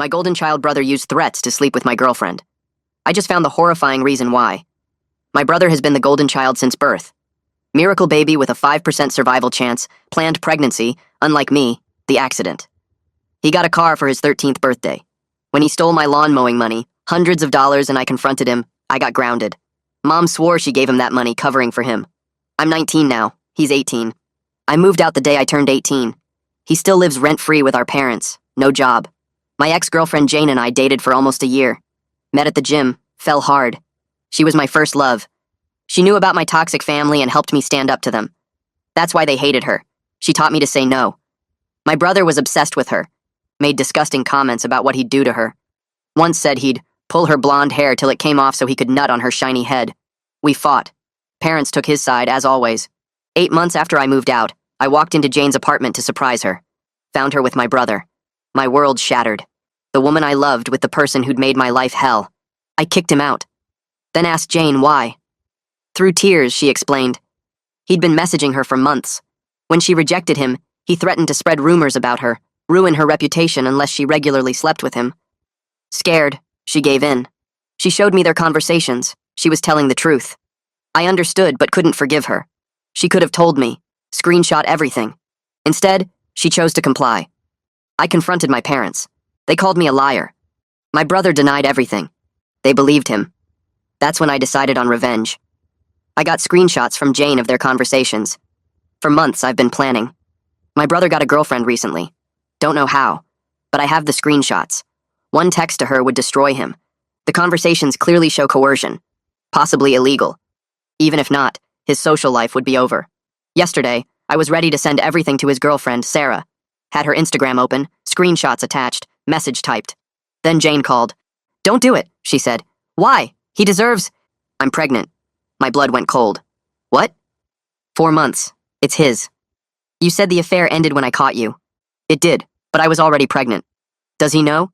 My golden child brother used threats to sleep with my girlfriend. I just found the horrifying reason why. My brother has been the golden child since birth. Miracle baby with a 5% survival chance, planned pregnancy, unlike me, the accident. He got a car for his 13th birthday. When he stole my lawn mowing money, hundreds of dollars, and I confronted him, I got grounded. Mom swore she gave him that money covering for him. I'm 19 now, he's 18. I moved out the day I turned 18. He still lives rent-free with our parents, no job. My ex-girlfriend Jane and I dated for almost a year. Met at the gym, fell hard. She was my first love. She knew about my toxic family and helped me stand up to them. That's why they hated her. She taught me to say no. My brother was obsessed with her, made disgusting comments about what he'd do to her. Once said he'd pull her blonde hair till it came off so he could nut on her shiny head. We fought. Parents took his side, as always. 8 months after I moved out, I walked into Jane's apartment to surprise her. Found her with my brother. My world shattered. The woman I loved with the person who'd made my life hell. I kicked him out. Then asked Jane why. Through tears, she explained. He'd been messaging her for months. When she rejected him, he threatened to spread rumors about her, ruin her reputation unless she regularly slept with him. Scared, she gave in. She showed me their conversations. She was telling the truth. I understood but couldn't forgive her. She could have told me, screenshot everything. Instead, she chose to comply. I confronted my parents. They called me a liar. My brother denied everything. They believed him. That's when I decided on revenge. I got screenshots from Jane of their conversations. For months, I've been planning. My brother got a girlfriend recently. Don't know how, but I have the screenshots. One text to her would destroy him. The conversations clearly show coercion, possibly illegal. Even if not, his social life would be over. Yesterday, I was ready to send everything to his girlfriend, Sarah. Had her Instagram open, screenshots attached, message typed. Then Jane called. Don't do it, she said. Why? He deserves... I'm pregnant. My blood went cold. What? 4 months. It's his. You said the affair ended when I caught you. It did, but I was already pregnant. Does he know?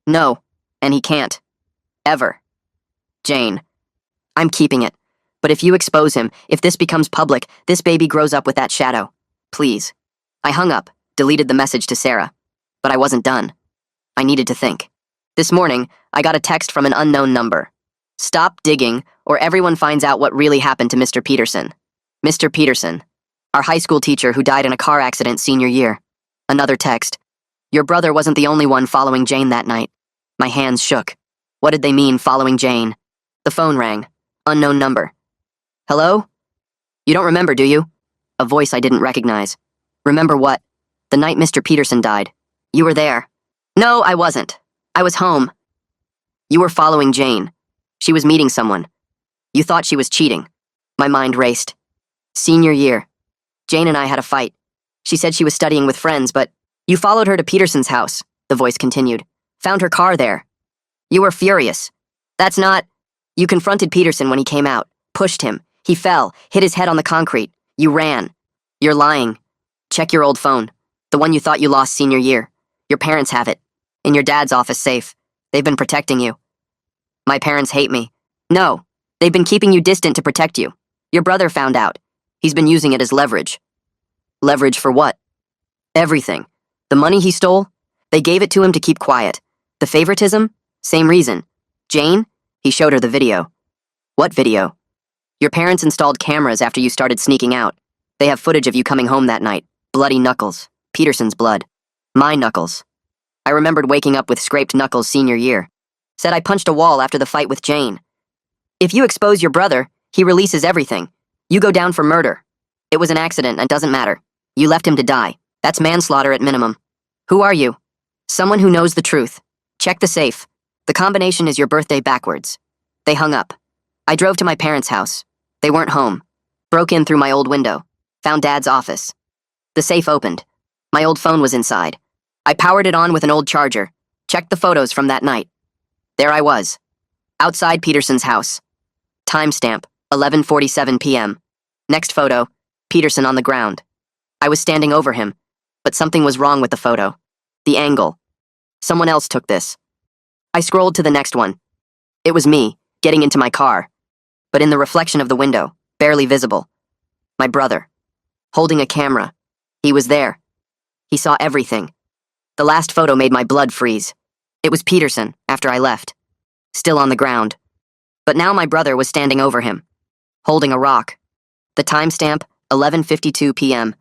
No, and he can't. Ever. Jane. I'm keeping it. But if you expose him, if this becomes public, this baby grows up with that shadow. Please. I hung up, deleted the message to Sarah. But I wasn't done. I needed to think. This morning, I got a text from an unknown number. Stop digging, or everyone finds out what really happened to Mr. Peterson. Mr. Peterson. Our high school teacher who died in a car accident senior year. Another text. Your brother wasn't the only one following Jane that night. My hands shook. What did they mean, following Jane? The phone rang. Unknown number. Hello? You don't remember, do you? A voice I didn't recognize. Remember what? The night Mr. Peterson died. You were there. No, I wasn't. I was home. You were following Jane. She was meeting someone. You thought she was cheating. My mind raced. Senior year. Jane and I had a fight. She said she was studying with friends, but you followed her to Peterson's house, the voice continued. Found her car there. You were furious. That's not... You confronted Peterson when he came out, pushed him. He fell, hit his head on the concrete. You ran. You're lying. Check your old phone. The one you thought you lost senior year. Your parents have it. In your dad's office safe. They've been protecting you. My parents hate me. No, they've been keeping you distant to protect you. Your brother found out. He's been using it as leverage. Leverage for what? Everything. The money he stole? They gave it to him to keep quiet. The favoritism? Same reason. Jane? He showed her the video. What video? Your parents installed cameras after you started sneaking out. They have footage of you coming home that night. Bloody knuckles. Peterson's blood. My knuckles. I remembered waking up with scraped knuckles senior year. Said I punched a wall after the fight with Jane. If you expose your brother, he releases everything. You go down for murder. It was an accident and doesn't matter. You left him to die. That's manslaughter at minimum. Who are you? Someone who knows the truth. Check the safe. The combination is your birthday backwards. They hung up. I drove to my parents' house. They weren't home. Broke in through my old window. Found Dad's office. The safe opened. My old phone was inside. I powered it on with an old charger. Checked the photos from that night. There I was. Outside Peterson's house. Timestamp, 11:47 p.m. Next photo, Peterson on the ground. I was standing over him, but something was wrong with the photo. The angle. Someone else took this. I scrolled to the next one. It was me, getting into my car. But in the reflection of the window, barely visible. My brother. Holding a camera. He was there. He saw everything. The last photo made my blood freeze. It was Peterson, after I left. Still on the ground. But now my brother was standing over him, holding a rock. The timestamp, 11:52 p.m.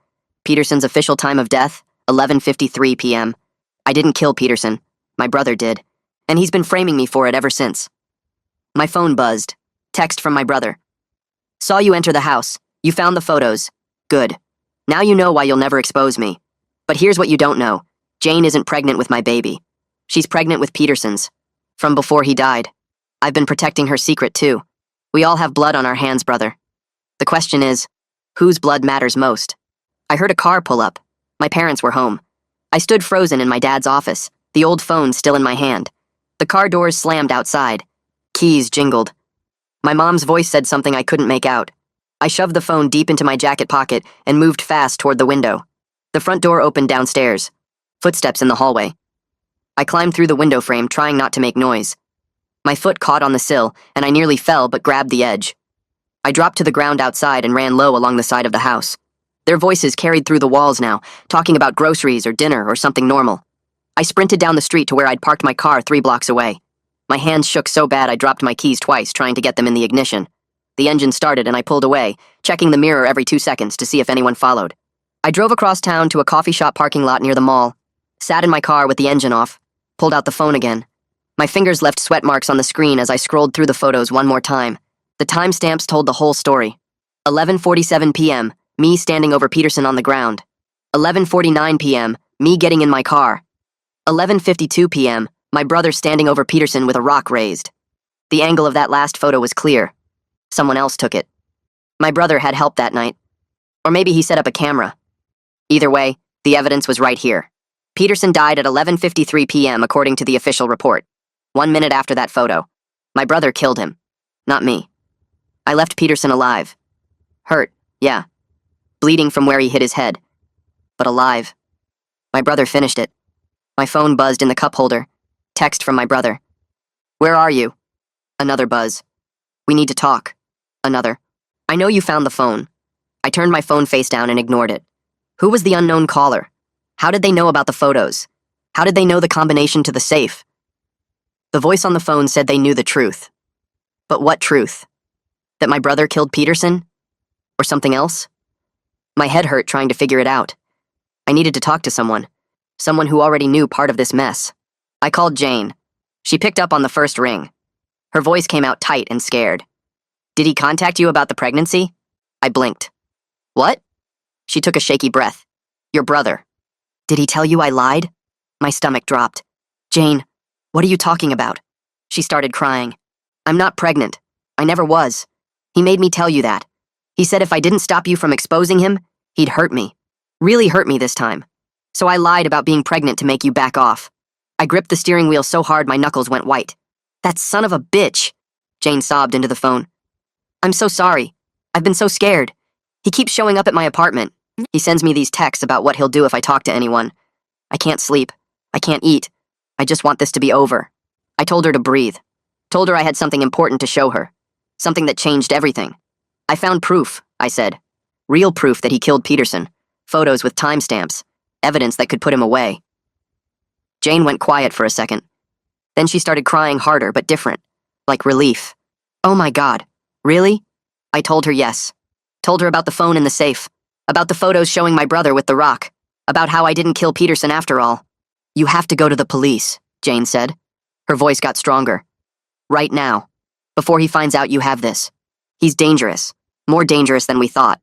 Peterson's official time of death, 11:53 p.m. I didn't kill Peterson. My brother did. And he's been framing me for it ever since. My phone buzzed. Text from my brother. Saw you enter the house. You found the photos. Good. Now you know why you'll never expose me. But here's what you don't know. Jane isn't pregnant with my baby. She's pregnant with Peterson's. From before he died. I've been protecting her secret too. We all have blood on our hands, brother. The question is, whose blood matters most? I heard a car pull up. My parents were home. I stood frozen in my dad's office, the old phone still in my hand. The car doors slammed outside. Keys jingled. My mom's voice said something I couldn't make out. I shoved the phone deep into my jacket pocket and moved fast toward the window. The front door opened downstairs. Footsteps in the hallway. I climbed through the window frame, trying not to make noise. My foot caught on the sill, and I nearly fell but grabbed the edge. I dropped to the ground outside and ran low along the side of the house. Their voices carried through the walls now, talking about groceries or dinner or something normal. I sprinted down the street to where I'd parked my car 3 blocks away. My hands shook so bad I dropped my keys twice, trying to get them in the ignition. The engine started and I pulled away, checking the mirror every 2 seconds to see if anyone followed. I drove across town to a coffee shop parking lot near the mall, sat in my car with the engine off, pulled out the phone again. My fingers left sweat marks on the screen as I scrolled through the photos one more time. The timestamps told the whole story. 11:47 p.m., me standing over Peterson on the ground. 11:49 p.m., me getting in my car. 11:52 p.m., my brother standing over Peterson with a rock raised. The angle of that last photo was clear. Someone else took it. My brother had help that night. Or maybe he set up a camera. Either way, the evidence was right here. Peterson died at 11:53 p.m. according to the official report. 1 minute after that photo. My brother killed him. Not me. I left Peterson alive. Hurt, yeah. Bleeding from where he hit his head. But alive. My brother finished it. My phone buzzed in the cup holder. Text from my brother. Where are you? Another buzz. We need to talk. Another. I know you found the phone. I turned my phone face down and ignored it. Who was the unknown caller? How did they know about the photos? How did they know the combination to the safe? The voice on the phone said they knew the truth. But what truth? That my brother killed Peterson? Or something else? My head hurt trying to figure it out. I needed to talk to someone. Someone who already knew part of this mess. I called Jane. She picked up on the first ring. Her voice came out tight and scared. Did he contact you about the pregnancy? I blinked. What? She took a shaky breath. Your brother. Did he tell you I lied? My stomach dropped. Jane, what are you talking about? She started crying. I'm not pregnant. I never was. He made me tell you that. He said if I didn't stop you from exposing him, he'd hurt me. Really hurt me this time. So I lied about being pregnant to make you back off. I gripped the steering wheel so hard my knuckles went white. That son of a bitch, Jane sobbed into the phone. I'm so sorry. I've been so scared. He keeps showing up at my apartment. He sends me these texts about what he'll do if I talk to anyone. I can't sleep. I can't eat. I just want this to be over. I told her to breathe. Told her I had something important to show her. Something that changed everything. I found proof, I said. Real proof that he killed Peterson. Photos with timestamps. Evidence that could put him away. Jane went quiet for a second. Then she started crying harder but different. Like relief. Oh my God. Really? I told her yes. Told her about the phone in the safe. About the photos showing my brother with the rock. About how I didn't kill Peterson after all. You have to go to the police, Jane said. Her voice got stronger. Right now. Before he finds out you have this. He's dangerous. More dangerous than we thought.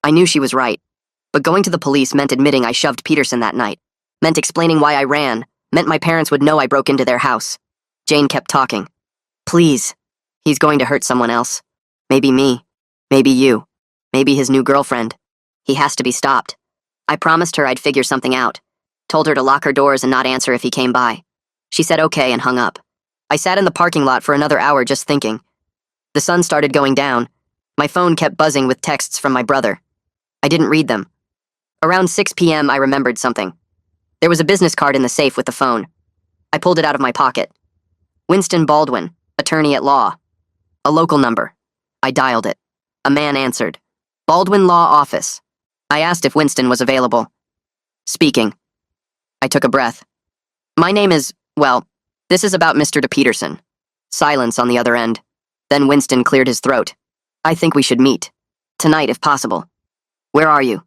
I knew she was right. But going to the police meant admitting I shoved Peterson that night. Meant explaining why I ran. Meant my parents would know I broke into their house. Jane kept talking. Please. He's going to hurt someone else. Maybe me. Maybe you. Maybe his new girlfriend. He has to be stopped. I promised her I'd figure something out. Told her to lock her doors and not answer if he came by. She said okay and hung up. I sat in the parking lot for another hour just thinking. The sun started going down. My phone kept buzzing with texts from my brother. I didn't read them. Around 6 p.m. I remembered something. There was a business card in the safe with the phone. I pulled it out of my pocket. Winston Baldwin, attorney at law. A local number. I dialed it. A man answered. Baldwin Law Office. I asked if Winston was available. Speaking. I took a breath. My name is, well, This is about Mr. De Peterson. Silence on the other end. Then Winston cleared his throat. I think we should meet. Tonight, if possible. Where are you?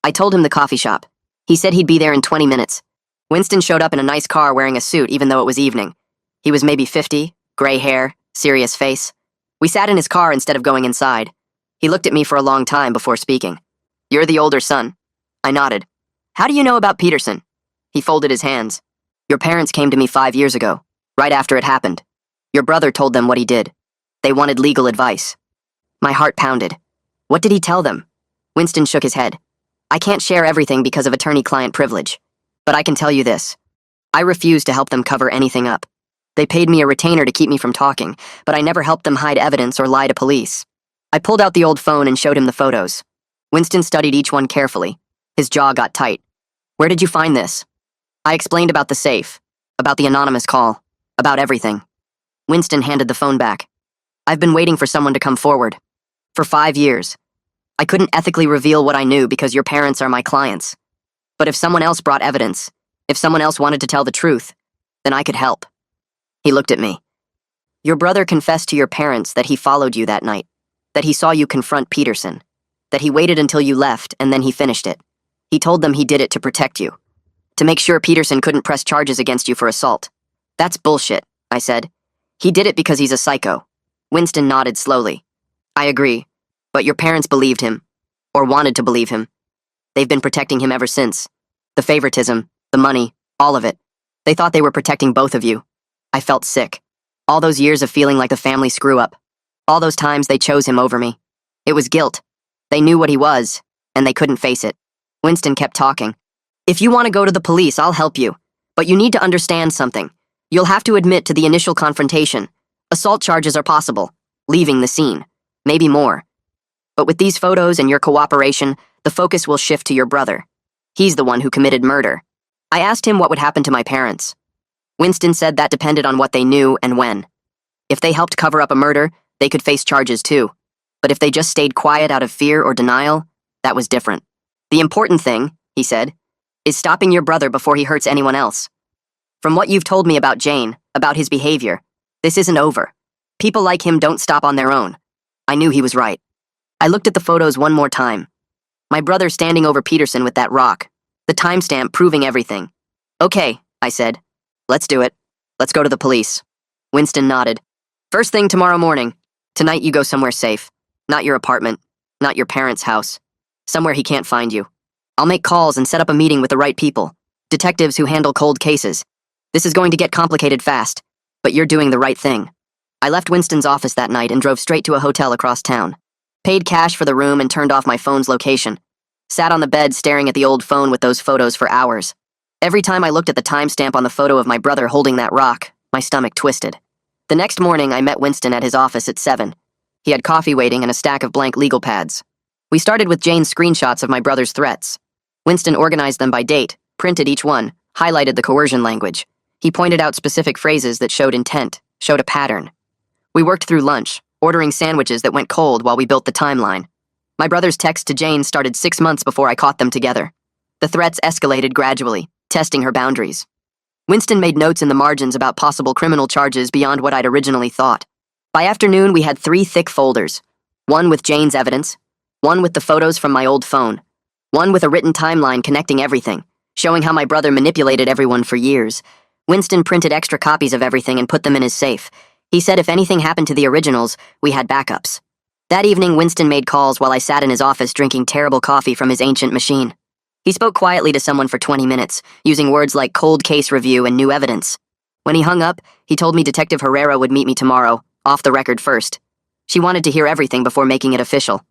I told him the coffee shop. He said he'd be there in 20 minutes. Winston showed up in a nice car wearing a suit even though it was evening. He was maybe 50, gray hair, serious face. We sat in his car instead of going inside. He looked at me for a long time before speaking. You're the older son. I nodded. How do you know about Peterson? He folded his hands. Your parents came to me 5 years ago, right after it happened. Your brother told them what he did. They wanted legal advice. My heart pounded. What did he tell them? Winston shook his head. I can't share everything because of attorney-client privilege. But I can tell you this. I refused to help them cover anything up. They paid me a retainer to keep me from talking, but I never helped them hide evidence or lie to police. I pulled out the old phone and showed him the photos. Winston studied each one carefully. His jaw got tight. Where did you find this? I explained about the safe, about the anonymous call, about everything. Winston handed the phone back. I've been waiting for someone to come forward. For 5 years. I couldn't ethically reveal what I knew because your parents are my clients. But if someone else brought evidence, if someone else wanted to tell the truth, then I could help. He looked at me. Your brother confessed to your parents that he followed you that night, that he saw you confront Peterson, that he waited until you left and then he finished it. He told them he did it to protect you, to make sure Peterson couldn't press charges against you for assault. That's bullshit, I said. He did it because he's a psycho. Winston nodded slowly. I agree, but your parents believed him, or wanted to believe him. They've been protecting him ever since. The favoritism, the money, all of it. They thought they were protecting both of you. I felt sick. All those years of feeling like the family screw-up. All those times they chose him over me. It was guilt. They knew what he was, and they couldn't face it. Winston kept talking. If you want to go to the police, I'll help you. But you need to understand something. You'll have to admit to the initial confrontation. Assault charges are possible. Leaving the scene. Maybe more. But with these photos and your cooperation, the focus will shift to your brother. He's the one who committed murder. I asked him what would happen to my parents. Winston said that depended on what they knew and when. If they helped cover up a murder, they could face charges too. But if they just stayed quiet out of fear or denial, that was different. The important thing, he said, is stopping your brother before he hurts anyone else. From what you've told me about Jane, about his behavior, this isn't over. People like him don't stop on their own. I knew he was right. I looked at the photos one more time. My brother standing over Peterson with that rock. The timestamp proving everything. Okay, I said. Let's do it. Let's go to the police. Winston nodded. First thing tomorrow morning. Tonight you go somewhere safe. Not your apartment. Not your parents' house. Somewhere he can't find you. I'll make calls and set up a meeting with the right people. Detectives who handle cold cases. This is going to get complicated fast, but you're doing the right thing. I left Winston's office that night and drove straight to a hotel across town. Paid cash for the room and turned off my phone's location. Sat on the bed staring at the old phone with those photos for hours. Every time I looked at the timestamp on the photo of my brother holding that rock, my stomach twisted. The next morning, I met Winston at his office at 7. He had coffee waiting and a stack of blank legal pads. We started with Jane's screenshots of my brother's threats. Winston organized them by date, printed each one, highlighted the coercion language. He pointed out specific phrases that showed intent, showed a pattern. We worked through lunch, ordering sandwiches that went cold while we built the timeline. My brother's text to Jane started 6 months before I caught them together. The threats escalated gradually, testing her boundaries. Winston made notes in the margins about possible criminal charges beyond what I'd originally thought. By afternoon, we had 3 thick folders. One with Jane's evidence, one with the photos from my old phone, one with a written timeline connecting everything, showing how my brother manipulated everyone for years. Winston printed extra copies of everything and put them in his safe. He said if anything happened to the originals, we had backups. That evening, Winston made calls while I sat in his office drinking terrible coffee from his ancient machine. He spoke quietly to someone for 20 minutes, using words like cold case review and new evidence. When he hung up, he told me Detective Herrera would meet me tomorrow, off the record first. She wanted to hear everything before making it official.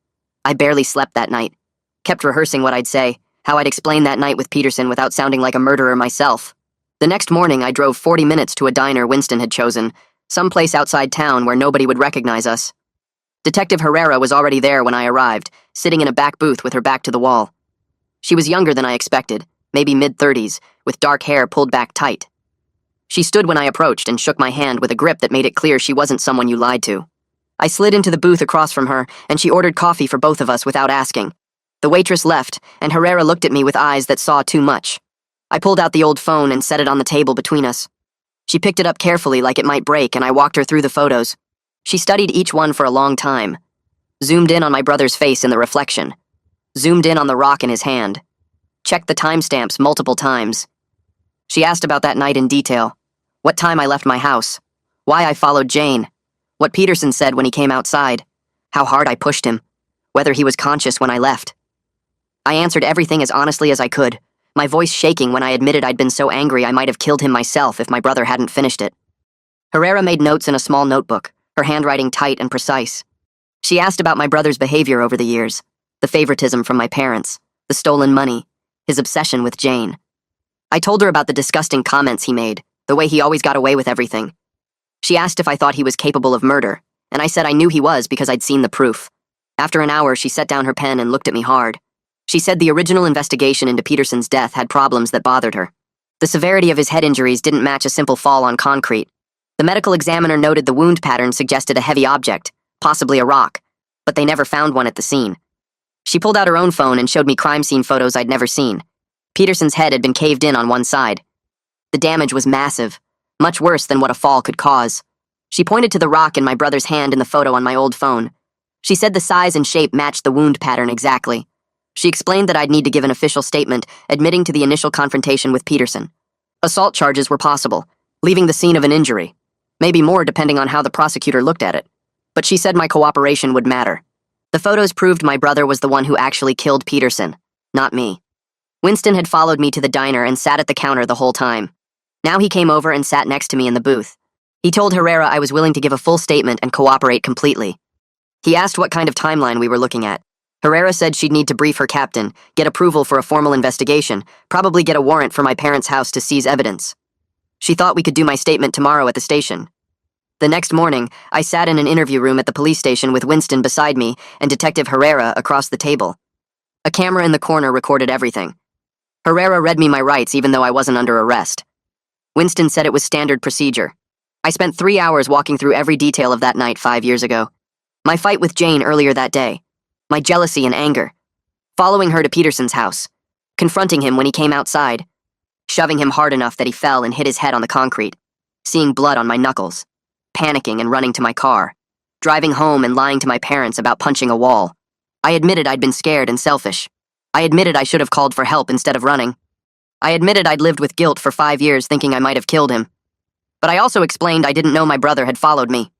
I barely slept that night. Kept rehearsing what I'd say, how I'd explain that night with Peterson without sounding like a murderer myself. The next morning, I drove 40 minutes to a diner Winston had chosen, someplace outside town where nobody would recognize us. Detective Herrera was already there when I arrived, sitting in a back booth with her back to the wall. She was younger than I expected, maybe mid-30s, with dark hair pulled back tight. She stood when I approached and shook my hand with a grip that made it clear she wasn't someone you lied to. I slid into the booth across from her, and she ordered coffee for both of us without asking. The waitress left, and Herrera looked at me with eyes that saw too much. I pulled out the old phone and set it on the table between us. She picked it up carefully like it might break, and I walked her through the photos. She studied each one for a long time. Zoomed in on my brother's face in the reflection. Zoomed in on the rock in his hand. Checked the timestamps multiple times. She asked about that night in detail. What time I left my house. Why I followed Jane. What Peterson said when he came outside. How hard I pushed him. Whether he was conscious when I left. I answered everything as honestly as I could, my voice shaking when I admitted I'd been so angry I might have killed him myself if my brother hadn't finished it. Herrera made notes in a small notebook, her handwriting tight and precise. She asked about my brother's behavior over the years, the favoritism from my parents, the stolen money, his obsession with Jane. I told her about the disgusting comments he made, the way he always got away with everything. She asked if I thought he was capable of murder, and I said I knew he was because I'd seen the proof. After an hour, she set down her pen and looked at me hard. She said the original investigation into Peterson's death had problems that bothered her. The severity of his head injuries didn't match a simple fall on concrete. The medical examiner noted the wound pattern suggested a heavy object, possibly a rock, but they never found one at the scene. She pulled out her own phone and showed me crime scene photos I'd never seen. Peterson's head had been caved in on one side. The damage was massive, much worse than what a fall could cause. She pointed to the rock in my brother's hand in the photo on my old phone. She said the size and shape matched the wound pattern exactly. She explained that I'd need to give an official statement admitting to the initial confrontation with Peterson. Assault charges were possible, leaving the scene of an injury. Maybe more depending on how the prosecutor looked at it. But she said my cooperation would matter. The photos proved my brother was the one who actually killed Peterson, not me. Winston had followed me to the diner and sat at the counter the whole time. Now he came over and sat next to me in the booth. He told Herrera I was willing to give a full statement and cooperate completely. He asked what kind of timeline we were looking at. Herrera said she'd need to brief her captain, get approval for a formal investigation, probably get a warrant for my parents' house to seize evidence. She thought we could do my statement tomorrow at the station. The next morning, I sat in an interview room at the police station with Winston beside me and Detective Herrera across the table. A camera in the corner recorded everything. Herrera read me my rights even though I wasn't under arrest. Winston said it was standard procedure. I spent 3 hours walking through every detail of that night 5 years ago. My fight with Jane earlier that day. My jealousy and anger. Following her to Peterson's house. Confronting him when he came outside. Shoving him hard enough that he fell and hit his head on the concrete. Seeing blood on my knuckles. Panicking and running to my car. Driving home and lying to my parents about punching a wall. I admitted I'd been scared and selfish. I admitted I should have called for help instead of running. I admitted I'd lived with guilt for 5 years thinking I might have killed him. But I also explained I didn't know my brother had followed me.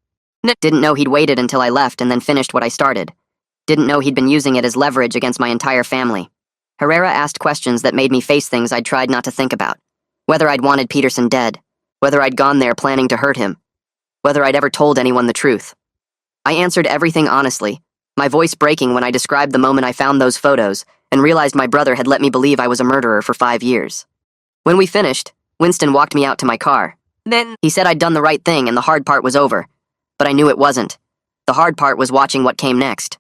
Didn't know he'd waited until I left and then finished what I started. Didn't know he'd been using it as leverage against my entire family. Herrera asked questions that made me face things I'd tried not to think about. Whether I'd wanted Peterson dead. Whether I'd gone there planning to hurt him. Whether I'd ever told anyone the truth. I answered everything honestly, my voice breaking when I described the moment I found those photos and realized my brother had let me believe I was a murderer for 5 years. When we finished, Winston walked me out to my car. Then he said I'd done the right thing and the hard part was over. But I knew it wasn't. The hard part was watching what came next.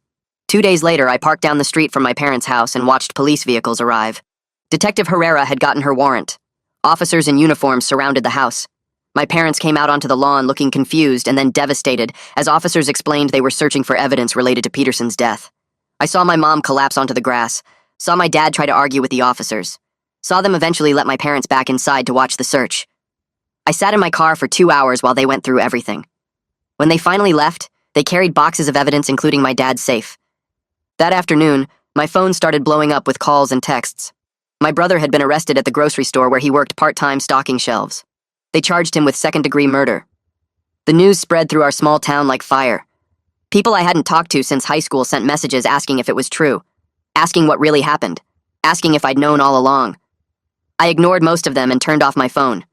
2 days later, I parked down the street from my parents' house and watched police vehicles arrive. Detective Herrera had gotten her warrant. Officers in uniforms surrounded the house. My parents came out onto the lawn looking confused and then devastated as officers explained they were searching for evidence related to Peterson's death. I saw my mom collapse onto the grass, saw my dad try to argue with the officers, saw them eventually let my parents back inside to watch the search. I sat in my car for 2 hours while they went through everything. When they finally left, they carried boxes of evidence including my dad's safe. That afternoon, my phone started blowing up with calls and texts. My brother had been arrested at the grocery store where he worked part-time stocking shelves. They charged him with second-degree murder. The news spread through our small town like fire. People I hadn't talked to since high school sent messages asking if it was true, asking what really happened, asking if I'd known all along. I ignored most of them and turned off my phone.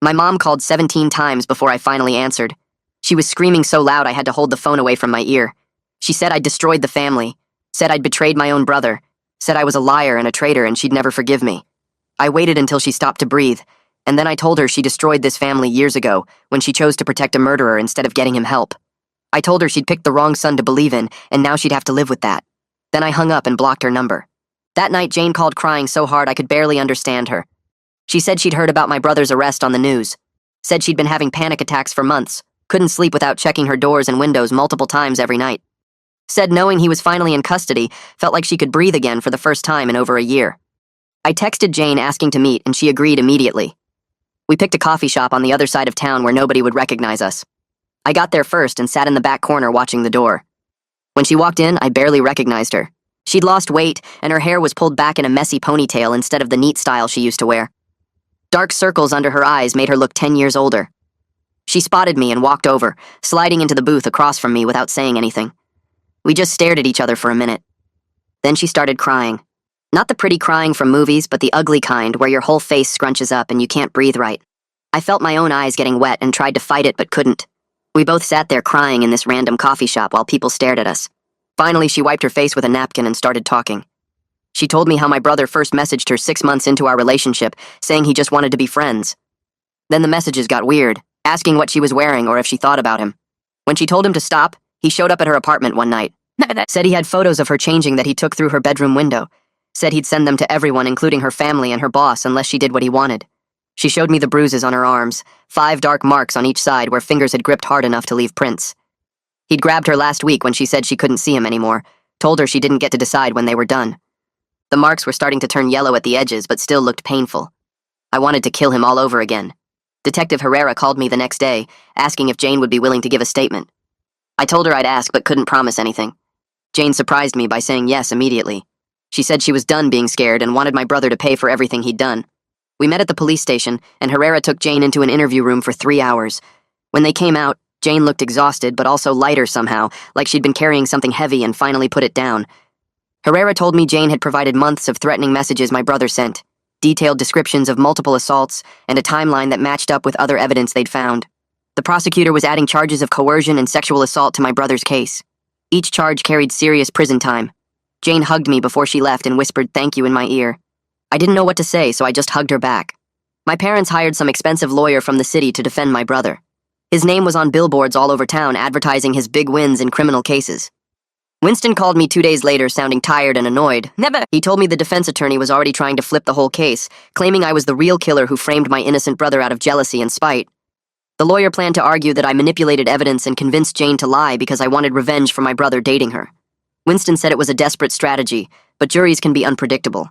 My mom called 17 times before I finally answered. She was screaming so loud I had to hold the phone away from my ear. She said I'd destroyed the family, said I'd betrayed my own brother, said I was a liar and a traitor and she'd never forgive me. I waited until she stopped to breathe, and then I told her she destroyed this family years ago when she chose to protect a murderer instead of getting him help. I told her she'd picked the wrong son to believe in, and now she'd have to live with that. Then I hung up and blocked her number. That night, Jane called crying so hard I could barely understand her. She said she'd heard about my brother's arrest on the news. Said she'd been having panic attacks for months, couldn't sleep without checking her doors and windows multiple times every night. Said knowing he was finally in custody felt like she could breathe again for the first time in over a year. I texted Jane asking to meet, and she agreed immediately. We picked a coffee shop on the other side of town where nobody would recognize us. I got there first and sat in the back corner watching the door. When she walked in, I barely recognized her. She'd lost weight, and her hair was pulled back in a messy ponytail instead of the neat style she used to wear. Dark circles under her eyes made her look 10 years older. She spotted me and walked over, sliding into the booth across from me without saying anything. We just stared at each other for a minute. Then she started crying. Not the pretty crying from movies, but the ugly kind where your whole face scrunches up and you can't breathe right. I felt my own eyes getting wet and tried to fight it but couldn't. We both sat there crying in this random coffee shop while people stared at us. Finally, she wiped her face with a napkin and started talking. She told me how my brother first messaged her 6 months into our relationship, saying he just wanted to be friends. Then the messages got weird, asking what she was wearing or if she thought about him. When she told him to stop, he showed up at her apartment one night. Said he had photos of her changing that he took through her bedroom window. Said he'd send them to everyone, including her family and her boss, unless she did what he wanted. She showed me the bruises on her arms, 5 dark marks on each side where fingers had gripped hard enough to leave prints. He'd grabbed her last week when she said she couldn't see him anymore, told her she didn't get to decide when they were done. The marks were starting to turn yellow at the edges but still looked painful. I wanted to kill him all over again. Detective Herrera called me the next day, asking if Jane would be willing to give a statement. I told her I'd ask but couldn't promise anything. Jane surprised me by saying yes immediately. She said she was done being scared and wanted my brother to pay for everything he'd done. We met at the police station, and Herrera took Jane into an interview room for 3 hours. When they came out, Jane looked exhausted but also lighter somehow, like she'd been carrying something heavy and finally put it down. Herrera told me Jane had provided months of threatening messages my brother sent, detailed descriptions of multiple assaults, and a timeline that matched up with other evidence they'd found. The prosecutor was adding charges of coercion and sexual assault to my brother's case. Each charge carried serious prison time. Jane hugged me before she left and whispered thank you in my ear. I didn't know what to say, so I just hugged her back. My parents hired some expensive lawyer from the city to defend my brother. His name was on billboards all over town advertising his big wins in criminal cases. Winston called me 2 days later, sounding tired and annoyed. Never! He told me the defense attorney was already trying to flip the whole case, claiming I was the real killer who framed my innocent brother out of jealousy and spite. The lawyer planned to argue that I manipulated evidence and convinced Jane to lie because I wanted revenge for my brother dating her. Winston said it was a desperate strategy, but juries can be unpredictable.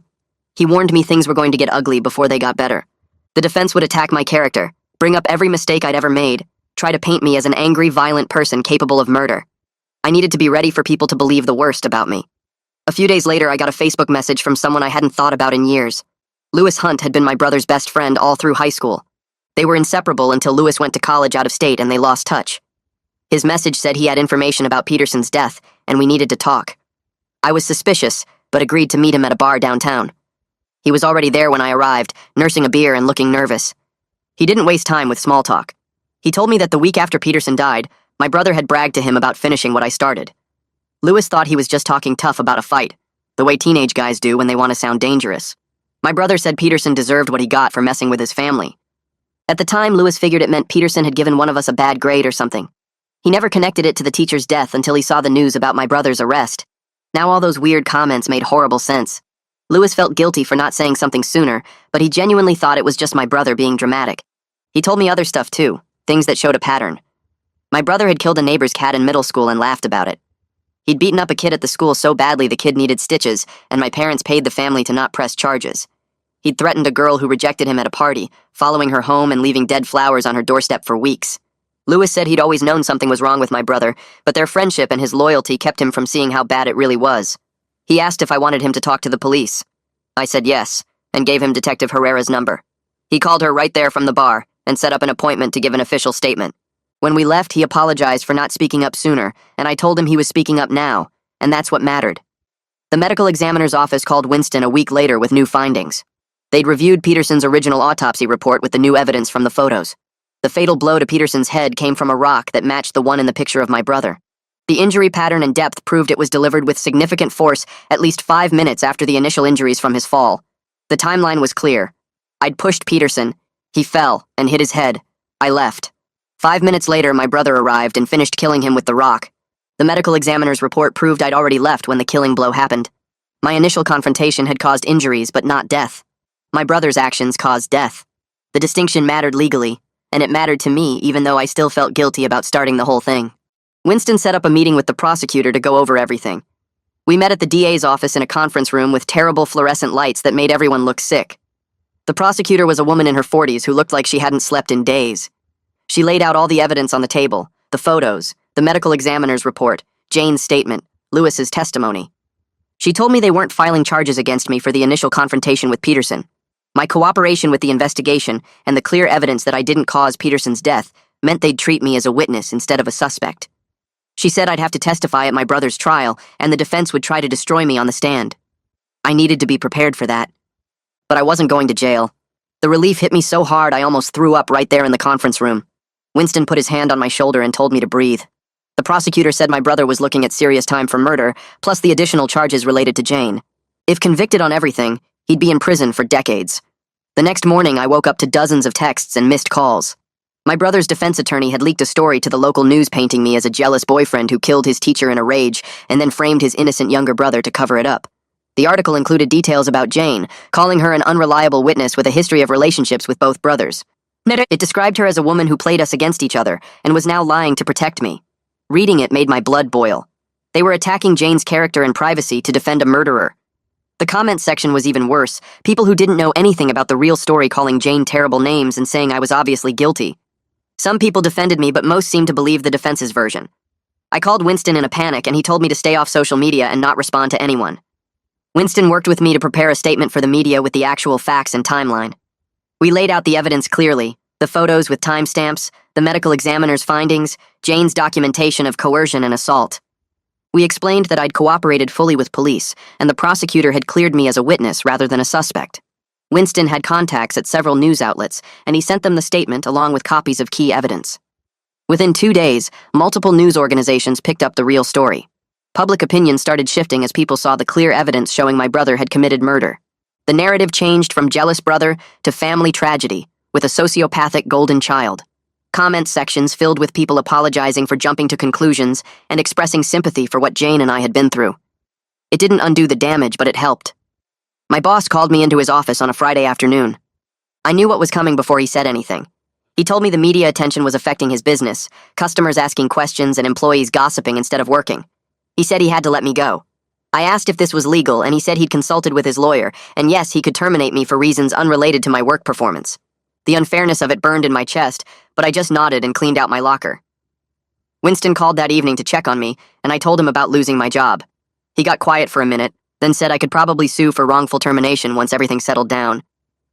He warned me things were going to get ugly before they got better. The defense would attack my character, bring up every mistake I'd ever made, try to paint me as an angry, violent person capable of murder. I needed to be ready for people to believe the worst about me. A few days later, I got a Facebook message from someone I hadn't thought about in years. Lewis Hunt had been my brother's best friend all through high school. They were inseparable until Lewis went to college out of state and they lost touch. His message said he had information about Peterson's death, and we needed to talk. I was suspicious, but agreed to meet him at a bar downtown. He was already there when I arrived, nursing a beer and looking nervous. He didn't waste time with small talk. He told me that the week after Peterson died, my brother had bragged to him about finishing what I started. Lewis thought he was just talking tough about a fight, the way teenage guys do when they want to sound dangerous. My brother said Peterson deserved what he got for messing with his family. At the time, Lewis figured it meant Peterson had given one of us a bad grade or something. He never connected it to the teacher's death until he saw the news about my brother's arrest. Now all those weird comments made horrible sense. Lewis felt guilty for not saying something sooner, but he genuinely thought it was just my brother being dramatic. He told me other stuff too, things that showed a pattern. My brother had killed a neighbor's cat in middle school and laughed about it. He'd beaten up a kid at the school so badly the kid needed stitches, and my parents paid the family to not press charges. He'd threatened a girl who rejected him at a party, following her home and leaving dead flowers on her doorstep for weeks. Lewis said he'd always known something was wrong with my brother, but their friendship and his loyalty kept him from seeing how bad it really was. He asked if I wanted him to talk to the police. I said yes, and gave him Detective Herrera's number. He called her right there from the bar, and set up an appointment to give an official statement. When we left, he apologized for not speaking up sooner, and I told him he was speaking up now, and that's what mattered. The medical examiner's office called Winston a week later with new findings. They'd reviewed Peterson's original autopsy report with the new evidence from the photos. The fatal blow to Peterson's head came from a rock that matched the one in the picture of my brother. The injury pattern and depth proved it was delivered with significant force at least 5 minutes after the initial injuries from his fall. The timeline was clear. I'd pushed Peterson. He fell and hit his head. I left. 5 minutes later, my brother arrived and finished killing him with the rock. The medical examiner's report proved I'd already left when the killing blow happened. My initial confrontation had caused injuries, but not death. My brother's actions caused death. The distinction mattered legally, and it mattered to me even though I still felt guilty about starting the whole thing. Winston set up a meeting with the prosecutor to go over everything. We met at the DA's office in a conference room with terrible fluorescent lights that made everyone look sick. The prosecutor was a woman in her 40s who looked like she hadn't slept in days. She laid out all the evidence on the table, the photos, the medical examiner's report, Jane's statement, Lewis's testimony. She told me they weren't filing charges against me for the initial confrontation with Peterson. My cooperation with the investigation and the clear evidence that I didn't cause Peterson's death meant they'd treat me as a witness instead of a suspect. She said I'd have to testify at my brother's trial, and the defense would try to destroy me on the stand. I needed to be prepared for that. But I wasn't going to jail. The relief hit me so hard I almost threw up right there in the conference room. Winston put his hand on my shoulder and told me to breathe. The prosecutor said my brother was looking at serious time for murder, plus the additional charges related to Jane. If convicted on everything, he'd be in prison for decades. The next morning, I woke up to dozens of texts and missed calls. My brother's defense attorney had leaked a story to the local news painting me as a jealous boyfriend who killed his teacher in a rage and then framed his innocent younger brother to cover it up. The article included details about Jane, calling her an unreliable witness with a history of relationships with both brothers. It described her as a woman who played us against each other and was now lying to protect me. Reading it made my blood boil. They were attacking Jane's character and privacy to defend a murderer. The comment section was even worse, people who didn't know anything about the real story calling Jane terrible names and saying I was obviously guilty. Some people defended me, but most seemed to believe the defense's version. I called Winston in a panic, and he told me to stay off social media and not respond to anyone. Winston worked with me to prepare a statement for the media with the actual facts and timeline. We laid out the evidence clearly, the photos with timestamps, the medical examiner's findings, Jane's documentation of coercion and assault. We explained that I'd cooperated fully with police, and the prosecutor had cleared me as a witness rather than a suspect. Winston had contacts at several news outlets, and he sent them the statement along with copies of key evidence. Within 2 days, multiple news organizations picked up the real story. Public opinion started shifting as people saw the clear evidence showing my brother had committed murder. The narrative changed from jealous brother to family tragedy, with a sociopathic golden child. Comment sections filled with people apologizing for jumping to conclusions and expressing sympathy for what Jane and I had been through. It didn't undo the damage, but it helped. My boss called me into his office on a Friday afternoon. I knew what was coming before he said anything. He told me the media attention was affecting his business, customers asking questions and employees gossiping instead of working. He said he had to let me go. I asked if this was legal, and he said he'd consulted with his lawyer, and yes, he could terminate me for reasons unrelated to my work performance. The unfairness of it burned in my chest, but I just nodded and cleaned out my locker. Winston called that evening to check on me, and I told him about losing my job. He got quiet for a minute, then said I could probably sue for wrongful termination once everything settled down.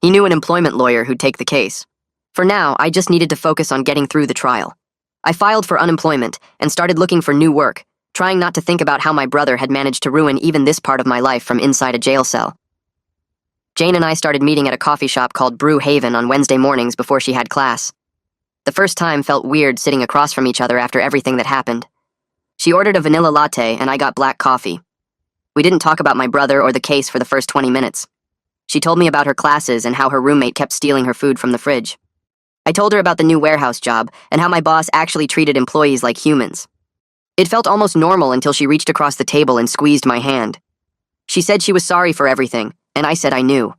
He knew an employment lawyer who'd take the case. For now, I just needed to focus on getting through the trial. I filed for unemployment and started looking for new work, trying not to think about how my brother had managed to ruin even this part of my life from inside a jail cell. Jane and I started meeting at a coffee shop called Brew Haven on Wednesday mornings before she had class. The first time felt weird sitting across from each other after everything that happened. She ordered a vanilla latte and I got black coffee. We didn't talk about my brother or the case for the first 20 minutes. She told me about her classes and how her roommate kept stealing her food from the fridge. I told her about the new warehouse job and how my boss actually treated employees like humans. It felt almost normal until she reached across the table and squeezed my hand. She said she was sorry for everything, and I said I knew.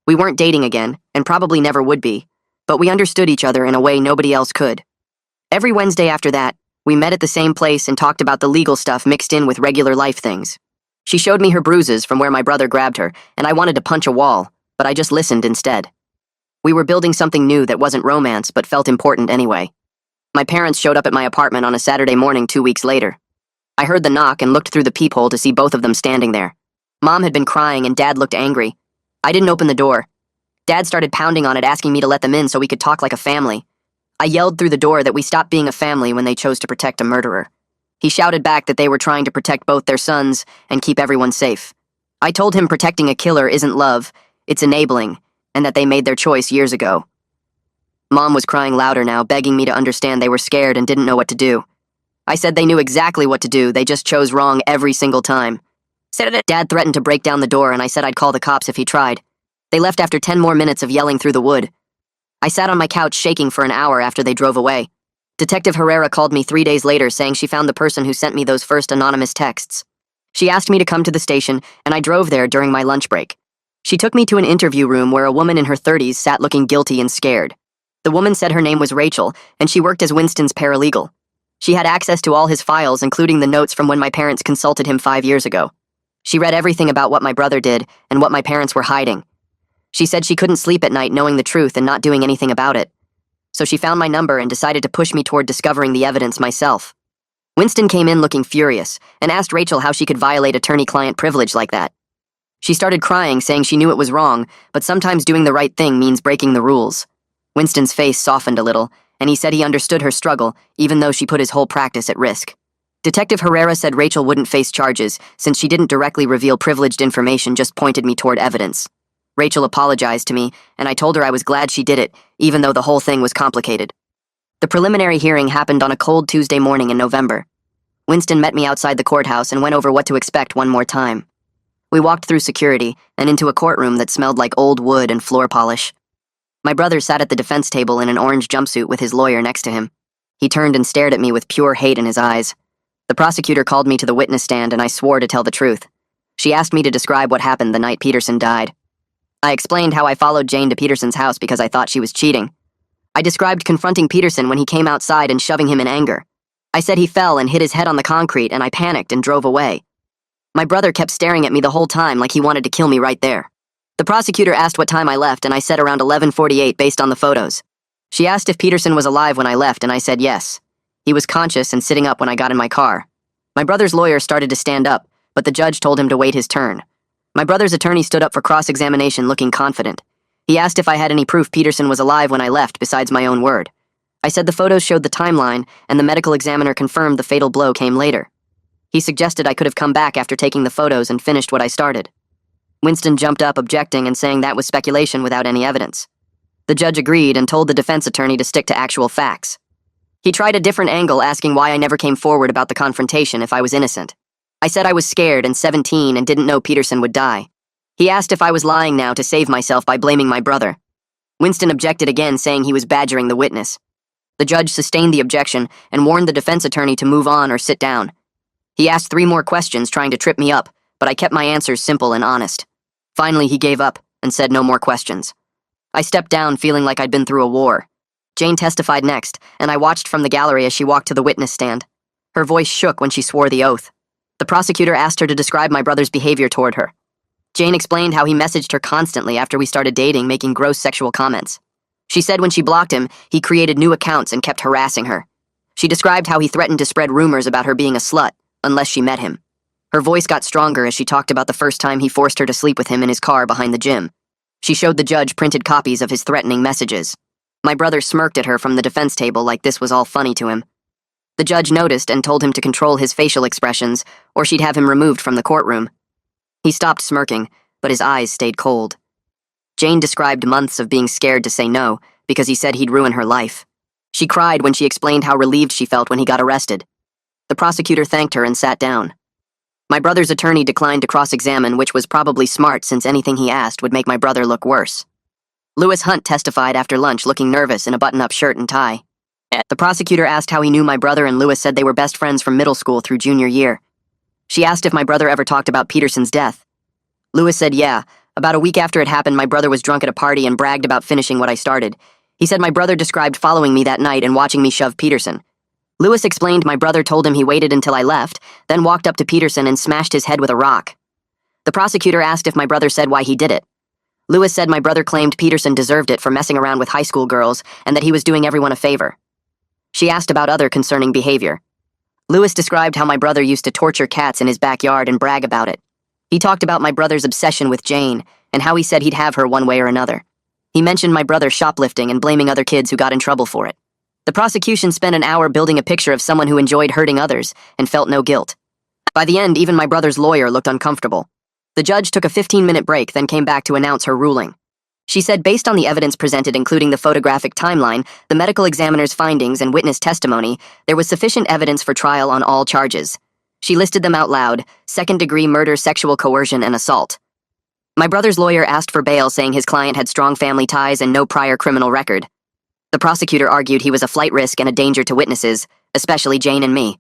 We weren't dating again, and probably never would be, but we understood each other in a way nobody else could. Every Wednesday after that, we met at the same place and talked about the legal stuff mixed in with regular life things. She showed me her bruises from where my brother grabbed her, and I wanted to punch a wall, but I just listened instead. We were building something new that wasn't romance, but felt important anyway. My parents showed up at my apartment on a Saturday morning 2 weeks later. I heard the knock and looked through the peephole to see both of them standing there. Mom had been crying and Dad looked angry. I didn't open the door. Dad started pounding on it, asking me to let them in so we could talk like a family. I yelled through the door that we stopped being a family when they chose to protect a murderer. He shouted back that they were trying to protect both their sons and keep everyone safe. I told him protecting a killer isn't love, it's enabling, and that they made their choice years ago. Mom was crying louder now, begging me to understand they were scared and didn't know what to do. I said they knew exactly what to do, they just chose wrong every single time. Dad threatened to break down the door, and I said I'd call the cops if he tried. They left after 10 more minutes of yelling through the wood. I sat on my couch shaking for an hour after they drove away. Detective Herrera called me 3 days later saying she found the person who sent me those first anonymous texts. She asked me to come to the station, and I drove there during my lunch break. She took me to an interview room where a woman in her 30s sat looking guilty and scared. The woman said her name was Rachel, and she worked as Winston's paralegal. She had access to all his files, including the notes from when my parents consulted him 5 years ago. She read everything about what my brother did and what my parents were hiding. She said she couldn't sleep at night knowing the truth and not doing anything about it. So she found my number and decided to push me toward discovering the evidence myself. Winston came in looking furious and asked Rachel how she could violate attorney-client privilege like that. She started crying, saying she knew it was wrong, but sometimes doing the right thing means breaking the rules. Winston's face softened a little, and he said he understood her struggle, even though she put his whole practice at risk. Detective Herrera said Rachel wouldn't face charges since she didn't directly reveal privileged information, just pointed me toward evidence. Rachel apologized to me, and I told her I was glad she did it, even though the whole thing was complicated. The preliminary hearing happened on a cold Tuesday morning in November. Winston met me outside the courthouse and went over what to expect one more time. We walked through security and into a courtroom that smelled like old wood and floor polish. My brother sat at the defense table in an orange jumpsuit with his lawyer next to him. He turned and stared at me with pure hate in his eyes. The prosecutor called me to the witness stand and I swore to tell the truth. She asked me to describe what happened the night Peterson died. I explained how I followed Jane to Peterson's house because I thought she was cheating. I described confronting Peterson when he came outside and shoving him in anger. I said he fell and hit his head on the concrete and I panicked and drove away. My brother kept staring at me the whole time like he wanted to kill me right there. The prosecutor asked what time I left and I said around 11:48 based on the photos. She asked if Peterson was alive when I left and I said yes. He was conscious and sitting up when I got in my car. My brother's lawyer started to stand up, but the judge told him to wait his turn. My brother's attorney stood up for cross-examination looking confident. He asked if I had any proof Peterson was alive when I left besides my own word. I said the photos showed the timeline and the medical examiner confirmed the fatal blow came later. He suggested I could have come back after taking the photos and finished what I started. Winston jumped up objecting and saying that was speculation without any evidence. The judge agreed and told the defense attorney to stick to actual facts. He tried a different angle, asking why I never came forward about the confrontation if I was innocent. I said I was scared and 17 and didn't know Peterson would die. He asked if I was lying now to save myself by blaming my brother. Winston objected again, saying he was badgering the witness. The judge sustained the objection and warned the defense attorney to move on or sit down. He asked 3 more questions, trying to trip me up, but I kept my answers simple and honest. Finally, he gave up and said no more questions. I stepped down, feeling like I'd been through a war. Jane testified next, and I watched from the gallery as she walked to the witness stand. Her voice shook when she swore the oath. The prosecutor asked her to describe my brother's behavior toward her. Jane explained how he messaged her constantly after we started dating, making gross sexual comments. She said when she blocked him, he created new accounts and kept harassing her. She described how he threatened to spread rumors about her being a slut, unless she met him. Her voice got stronger as she talked about the first time he forced her to sleep with him in his car behind the gym. She showed the judge printed copies of his threatening messages. My brother smirked at her from the defense table like this was all funny to him. The judge noticed and told him to control his facial expressions, or she'd have him removed from the courtroom. He stopped smirking, but his eyes stayed cold. Jane described months of being scared to say no, because he said he'd ruin her life. She cried when she explained how relieved she felt when he got arrested. The prosecutor thanked her and sat down. My brother's attorney declined to cross-examine, which was probably smart since anything he asked would make my brother look worse. Lewis Hunt testified after lunch, looking nervous in a button-up shirt and tie. The prosecutor asked how he knew my brother, and Lewis said they were best friends from middle school through junior year. She asked if my brother ever talked about Peterson's death. Lewis said yeah. About a week after it happened, my brother was drunk at a party and bragged about finishing what I started. He said my brother described following me that night and watching me shove Peterson. Lewis explained my brother told him he waited until I left, then walked up to Peterson and smashed his head with a rock. The prosecutor asked if my brother said why he did it. Lewis said my brother claimed Peterson deserved it for messing around with high school girls and that he was doing everyone a favor. She asked about other concerning behavior. Lewis described how my brother used to torture cats in his backyard and brag about it. He talked about my brother's obsession with Jane and how he said he'd have her one way or another. He mentioned my brother shoplifting and blaming other kids who got in trouble for it. The prosecution spent an hour building a picture of someone who enjoyed hurting others and felt no guilt. By the end, even my brother's lawyer looked uncomfortable. The judge took a 15-minute break, then came back to announce her ruling. She said based on the evidence presented, including the photographic timeline, the medical examiner's findings, and witness testimony, there was sufficient evidence for trial on all charges. She listed them out loud: second-degree murder, sexual coercion, and assault. My brother's lawyer asked for bail, saying his client had strong family ties and no prior criminal record. The prosecutor argued he was a flight risk and a danger to witnesses, especially Jane and me.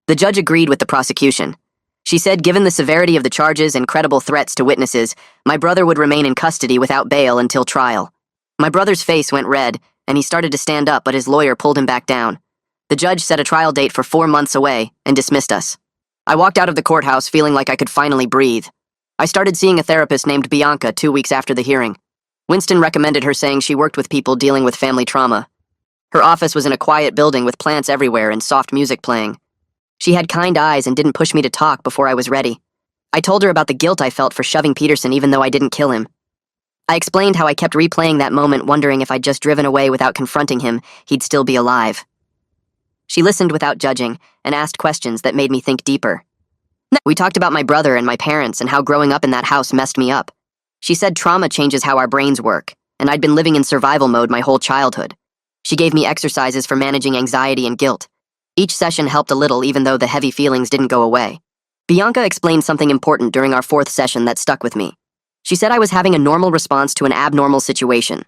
The judge agreed with the prosecution. She said given the severity of the charges and credible threats to witnesses, my brother would remain in custody without bail until trial. My brother's face went red, and he started to stand up, but his lawyer pulled him back down. The judge set a trial date for 4 months away and dismissed us. I walked out of the courthouse feeling like I could finally breathe. I started seeing a therapist named Bianca 2 weeks after the hearing. Winston recommended her, saying she worked with people dealing with family trauma. Her office was in a quiet building with plants everywhere and soft music playing. She had kind eyes and didn't push me to talk before I was ready. I told her about the guilt I felt for shoving Peterson even though I didn't kill him. I explained how I kept replaying that moment, wondering if I'd just driven away without confronting him, he'd still be alive. She listened without judging and asked questions that made me think deeper. We talked about my brother and my parents and how growing up in that house messed me up. She said trauma changes how our brains work, and I'd been living in survival mode my whole childhood. She gave me exercises for managing anxiety and guilt. Each session helped a little, even though the heavy feelings didn't go away. Bianca explained something important during our 4th session that stuck with me. She said I was having a normal response to an abnormal situation.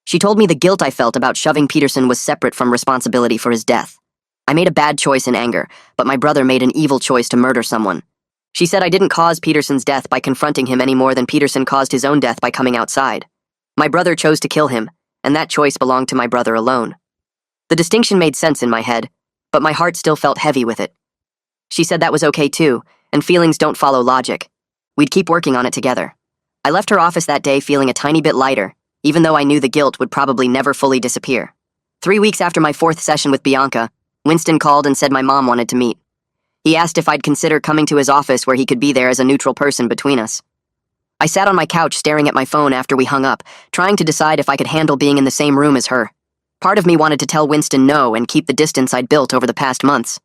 She told me the guilt I felt about shoving Peterson was separate from responsibility for his death. I made a bad choice in anger, but my brother made an evil choice to murder someone. She said I didn't cause Peterson's death by confronting him any more than Peterson caused his own death by coming outside. My brother chose to kill him, and that choice belonged to my brother alone. The distinction made sense in my head, but my heart still felt heavy with it. She said that was okay too, and feelings don't follow logic. We'd keep working on it together. I left her office that day feeling a tiny bit lighter, even though I knew the guilt would probably never fully disappear. 3 weeks after my 4th session with Bianca, Winston called and said my mom wanted to meet. He asked if I'd consider coming to his office where he could be there as a neutral person between us. I sat on my couch staring at my phone after we hung up, trying to decide if I could handle being in the same room as her. Part of me wanted to tell Winston no and keep the distance I'd built over the past months.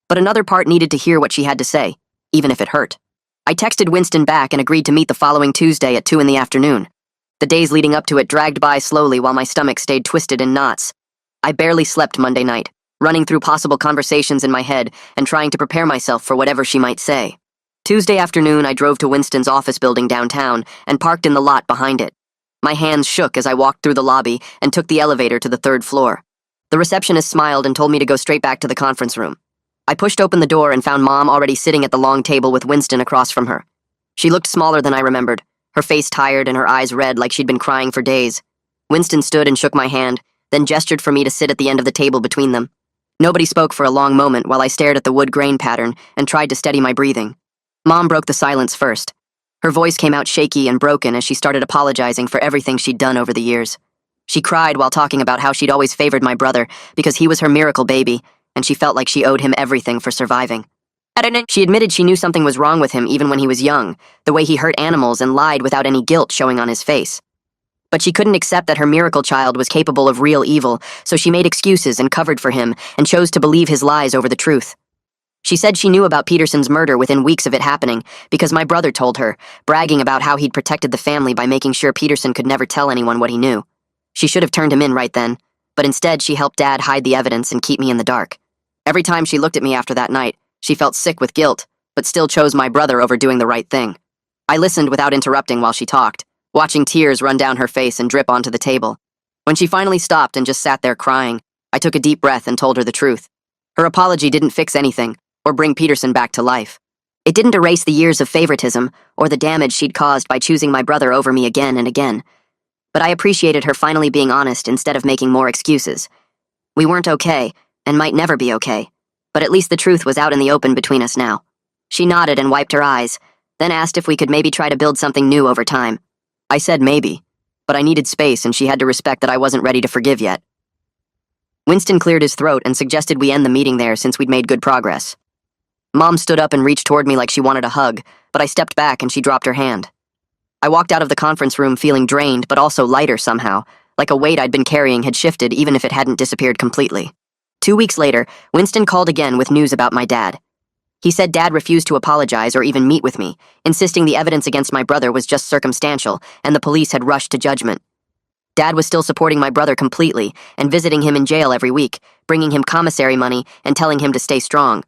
But another part needed to hear what she had to say, even if it hurt. I texted Winston back and agreed to meet the following Tuesday at 2 in the afternoon. The days leading up to it dragged by slowly while my stomach stayed twisted in knots. I barely slept Monday night, running through possible conversations in my head and trying to prepare myself for whatever she might say. Tuesday afternoon, I drove to Winston's office building downtown and parked in the lot behind it. My hands shook as I walked through the lobby and took the elevator to the 3rd floor. The receptionist smiled and told me to go straight back to the conference room. I pushed open the door and found Mom already sitting at the long table with Winston across from her. She looked smaller than I remembered, her face tired and her eyes red like she'd been crying for days. Winston stood and shook my hand, then gestured for me to sit at the end of the table between them. Nobody spoke for a long moment while I stared at the wood grain pattern and tried to steady my breathing. Mom broke the silence first. Her voice came out shaky and broken as she started apologizing for everything she'd done over the years. She cried while talking about how she'd always favored my brother because he was her miracle baby, and she felt like she owed him everything for surviving. She admitted she knew something was wrong with him even when he was young, the way he hurt animals and lied without any guilt showing on his face. But she couldn't accept that her miracle child was capable of real evil, so she made excuses and covered for him and chose to believe his lies over the truth. She said she knew about Peterson's murder within weeks of it happening because my brother told her, bragging about how he'd protected the family by making sure Peterson could never tell anyone what he knew. She should have turned him in right then, but instead she helped Dad hide the evidence and keep me in the dark. Every time she looked at me after that night, she felt sick with guilt, but still chose my brother over doing the right thing. I listened without interrupting while she talked, watching tears run down her face and drip onto the table. When she finally stopped and just sat there crying, I took a deep breath and told her the truth. Her apology didn't fix anything or bring Peterson back to life. It didn't erase the years of favoritism or the damage she'd caused by choosing my brother over me again and again. But I appreciated her finally being honest instead of making more excuses. We weren't okay, and might never be okay, but at least the truth was out in the open between us now. She nodded and wiped her eyes, then asked if we could maybe try to build something new over time. I said maybe, but I needed space and she had to respect that I wasn't ready to forgive yet. Winston cleared his throat and suggested we end the meeting there since we'd made good progress. Mom stood up and reached toward me like she wanted a hug, but I stepped back and she dropped her hand. I walked out of the conference room feeling drained but also lighter somehow, like a weight I'd been carrying had shifted even if it hadn't disappeared completely. 2 weeks later, Winston called again with news about my dad. He said Dad refused to apologize or even meet with me, insisting the evidence against my brother was just circumstantial and the police had rushed to judgment. Dad was still supporting my brother completely and visiting him in jail every week, bringing him commissary money and telling him to stay strong.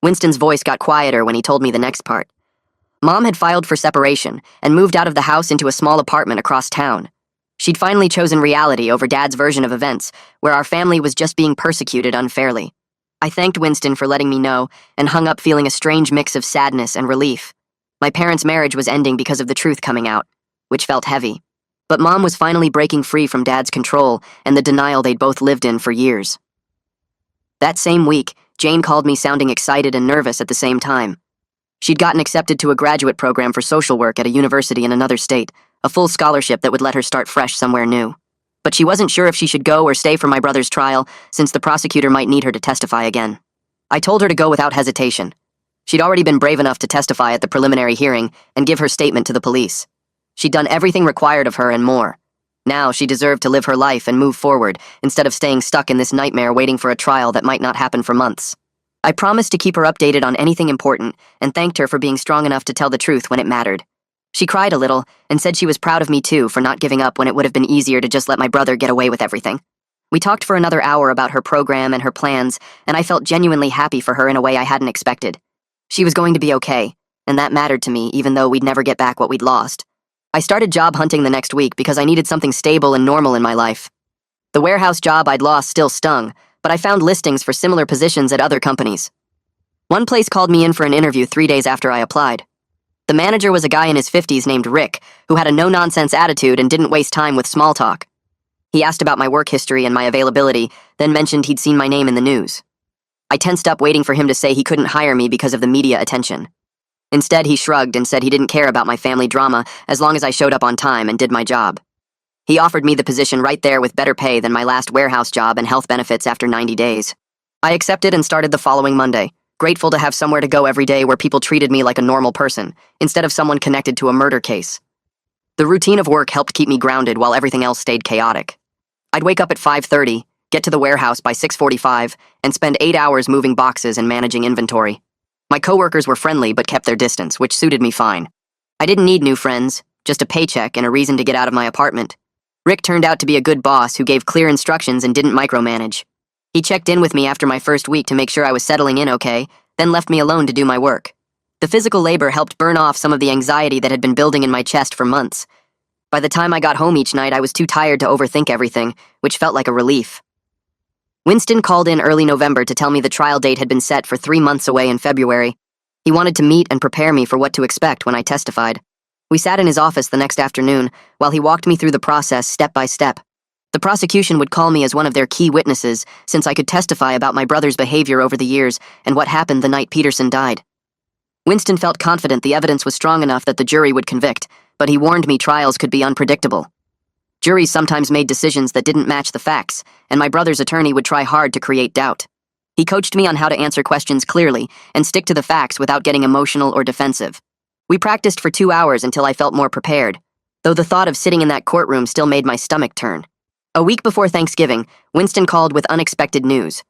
Winston's voice got quieter when he told me the next part. Mom had filed for separation and moved out of the house into a small apartment across town. She'd finally chosen reality over Dad's version of events, where our family was just being persecuted unfairly. I thanked Winston for letting me know and hung up feeling a strange mix of sadness and relief. My parents' marriage was ending because of the truth coming out, which felt heavy. But Mom was finally breaking free from Dad's control and the denial they'd both lived in for years. That same week, Jane called me sounding excited and nervous at the same time. She'd gotten accepted to a graduate program for social work at a university in another state, a full scholarship that would let her start fresh somewhere new. But she wasn't sure if she should go or stay for my brother's trial, since the prosecutor might need her to testify again. I told her to go without hesitation. She'd already been brave enough to testify at the preliminary hearing and give her statement to the police. She'd done everything required of her and more. Now she deserved to live her life and move forward, instead of staying stuck in this nightmare waiting for a trial that might not happen for months. I promised to keep her updated on anything important and thanked her for being strong enough to tell the truth when it mattered. She cried a little and said she was proud of me too for not giving up when it would have been easier to just let my brother get away with everything. We talked for another hour about her program and her plans, and I felt genuinely happy for her in a way I hadn't expected. She was going to be okay, and that mattered to me even though we'd never get back what we'd lost. I started job hunting the next week because I needed something stable and normal in my life. The warehouse job I'd lost still stung, but I found listings for similar positions at other companies. One place called me in for an interview 3 days after I applied. The manager was a guy in his 50s named Rick, who had a no-nonsense attitude and didn't waste time with small talk. He asked about my work history and my availability, then mentioned he'd seen my name in the news. I tensed up waiting for him to say he couldn't hire me because of the media attention. Instead, he shrugged and said he didn't care about my family drama as long as I showed up on time and did my job. He offered me the position right there with better pay than my last warehouse job and health benefits after 90 days. I accepted and started the following Monday, grateful to have somewhere to go every day where people treated me like a normal person, instead of someone connected to a murder case. The routine of work helped keep me grounded while everything else stayed chaotic. I'd wake up at 5:30, get to the warehouse by 6:45, and spend 8 hours moving boxes and managing inventory. My coworkers were friendly but kept their distance, which suited me fine. I didn't need new friends, just a paycheck and a reason to get out of my apartment. Rick turned out to be a good boss who gave clear instructions and didn't micromanage. He checked in with me after my first week to make sure I was settling in okay, then left me alone to do my work. The physical labor helped burn off some of the anxiety that had been building in my chest for months. By the time I got home each night, I was too tired to overthink everything, which felt like a relief. Winston called in early November to tell me the trial date had been set for 3 months away in February. He wanted to meet and prepare me for what to expect when I testified. We sat in his office the next afternoon while he walked me through the process step by step. The prosecution would call me as one of their key witnesses since I could testify about my brother's behavior over the years and what happened the night Peterson died. Winston felt confident the evidence was strong enough that the jury would convict, but he warned me trials could be unpredictable. Juries sometimes made decisions that didn't match the facts, and my brother's attorney would try hard to create doubt. He coached me on how to answer questions clearly and stick to the facts without getting emotional or defensive. We practiced for 2 hours until I felt more prepared, though the thought of sitting in that courtroom still made my stomach turn. A week before Thanksgiving, Winston called with unexpected news.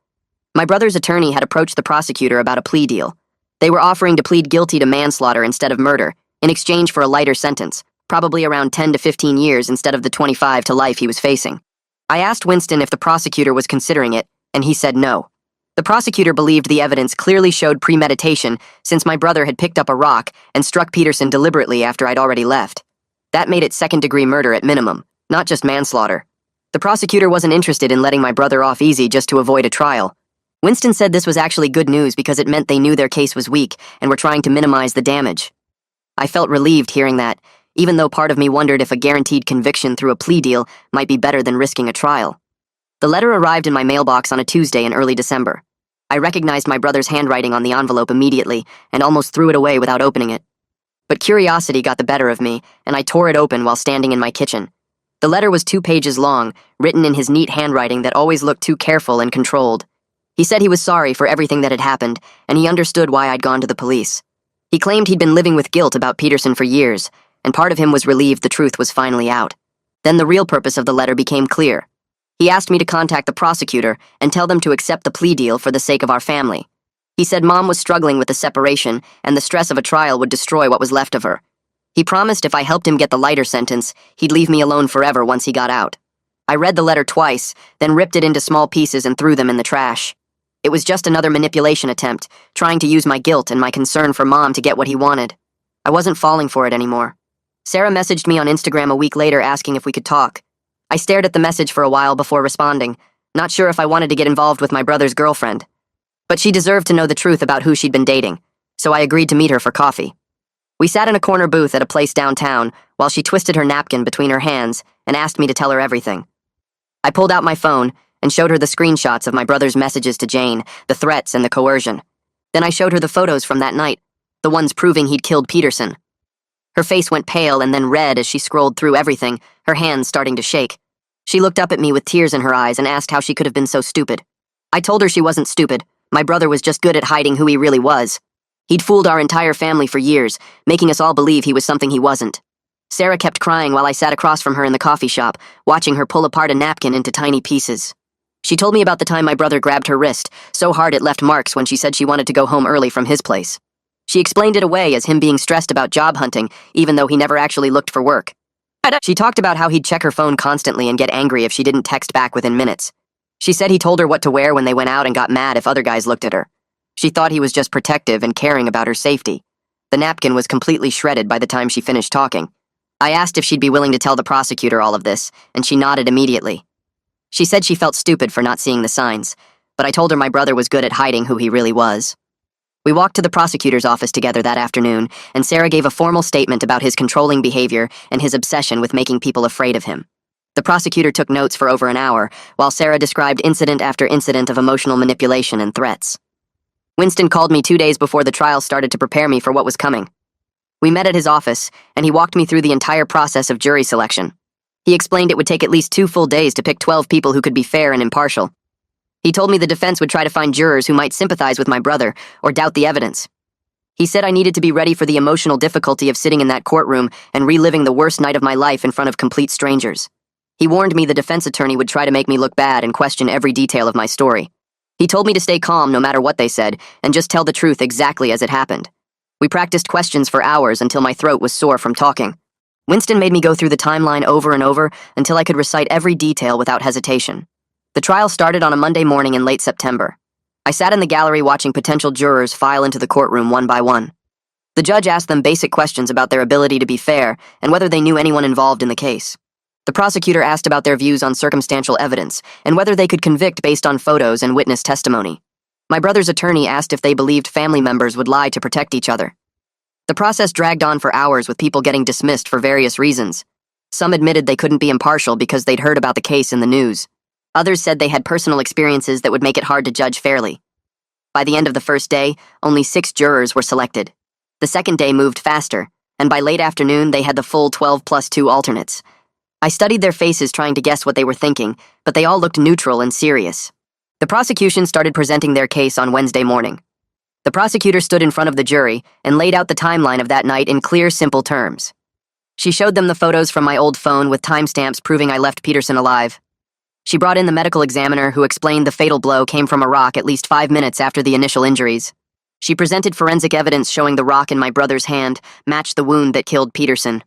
My brother's attorney had approached the prosecutor about a plea deal. They were offering to plead guilty to manslaughter instead of murder, in exchange for a lighter sentence, probably around 10 to 15 years instead of the 25 to life he was facing. I asked Winston if the prosecutor was considering it, and he said no. The prosecutor believed the evidence clearly showed premeditation since my brother had picked up a rock and struck Peterson deliberately after I'd already left. That made it second-degree murder at minimum, not just manslaughter. The prosecutor wasn't interested in letting my brother off easy just to avoid a trial. Winston said this was actually good news because it meant they knew their case was weak and were trying to minimize the damage. I felt relieved hearing that, even though part of me wondered if a guaranteed conviction through a plea deal might be better than risking a trial. The letter arrived in my mailbox on a Tuesday in early December. I recognized my brother's handwriting on the envelope immediately and almost threw it away without opening it. But curiosity got the better of me, and I tore it open while standing in my kitchen. The letter was 2 pages long, written in his neat handwriting that always looked too careful and controlled. He said he was sorry for everything that had happened, and he understood why I'd gone to the police. He claimed he'd been living with guilt about Peterson for years, and part of him was relieved the truth was finally out. Then the real purpose of the letter became clear. He asked me to contact the prosecutor and tell them to accept the plea deal for the sake of our family. He said Mom was struggling with the separation, and the stress of a trial would destroy what was left of her. He promised if I helped him get the lighter sentence, he'd leave me alone forever once he got out. I read the letter twice, then ripped it into small pieces and threw them in the trash. It was just another manipulation attempt, trying to use my guilt and my concern for Mom to get what he wanted. I wasn't falling for it anymore. Sarah messaged me on Instagram a week later asking if we could talk. I stared at the message for a while before responding, not sure if I wanted to get involved with my brother's girlfriend. But she deserved to know the truth about who she'd been dating, so I agreed to meet her for coffee. We sat in a corner booth at a place downtown while she twisted her napkin between her hands and asked me to tell her everything. I pulled out my phone and showed her the screenshots of my brother's messages to Jane, the threats and the coercion. Then I showed her the photos from that night, the ones proving he'd killed Peterson. Her face went pale and then red as she scrolled through everything, her hands starting to shake. She looked up at me with tears in her eyes and asked how she could have been so stupid. I told her she wasn't stupid. My brother was just good at hiding who he really was. He'd fooled our entire family for years, making us all believe he was something he wasn't. Sarah kept crying while I sat across from her in the coffee shop, watching her pull apart a napkin into tiny pieces. She told me about the time my brother grabbed her wrist, so hard it left marks when she said she wanted to go home early from his place. She explained it away as him being stressed about job hunting, even though he never actually looked for work. She talked about how he'd check her phone constantly and get angry if she didn't text back within minutes. She said he told her what to wear when they went out and got mad if other guys looked at her. She thought he was just protective and caring about her safety. The napkin was completely shredded by the time she finished talking. I asked if she'd be willing to tell the prosecutor all of this, and she nodded immediately. She said she felt stupid for not seeing the signs, but I told her my brother was good at hiding who he really was. We walked to the prosecutor's office together that afternoon, and Sarah gave a formal statement about his controlling behavior and his obsession with making people afraid of him. The prosecutor took notes for over an hour, while Sarah described incident after incident of emotional manipulation and threats. Winston called me 2 days before the trial started to prepare me for what was coming. We met at his office, and he walked me through the entire process of jury selection. He explained it would take at least 2 full days to pick 12 people who could be fair and impartial. He told me the defense would try to find jurors who might sympathize with my brother or doubt the evidence. He said I needed to be ready for the emotional difficulty of sitting in that courtroom and reliving the worst night of my life in front of complete strangers. He warned me the defense attorney would try to make me look bad and question every detail of my story. He told me to stay calm no matter what they said and just tell the truth exactly as it happened. We practiced questions for hours until my throat was sore from talking. Winston made me go through the timeline over and over until I could recite every detail without hesitation. The trial started on a Monday morning in late September. I sat in the gallery watching potential jurors file into the courtroom one by one. The judge asked them basic questions about their ability to be fair and whether they knew anyone involved in the case. The prosecutor asked about their views on circumstantial evidence and whether they could convict based on photos and witness testimony. My brother's attorney asked if they believed family members would lie to protect each other. The process dragged on for hours with people getting dismissed for various reasons. Some admitted they couldn't be impartial because they'd heard about the case in the news. Others said they had personal experiences that would make it hard to judge fairly. By the end of the first day, only 6 jurors were selected. The second day moved faster, and by late afternoon they had the full 12 plus 2 alternates. I studied their faces trying to guess what they were thinking, but they all looked neutral and serious. The prosecution started presenting their case on Wednesday morning. The prosecutor stood in front of the jury and laid out the timeline of that night in clear, simple terms. She showed them the photos from my old phone with timestamps proving I left Peterson alive. She brought in the medical examiner who explained the fatal blow came from a rock at least 5 minutes after the initial injuries. She presented forensic evidence showing the rock in my brother's hand matched the wound that killed Peterson.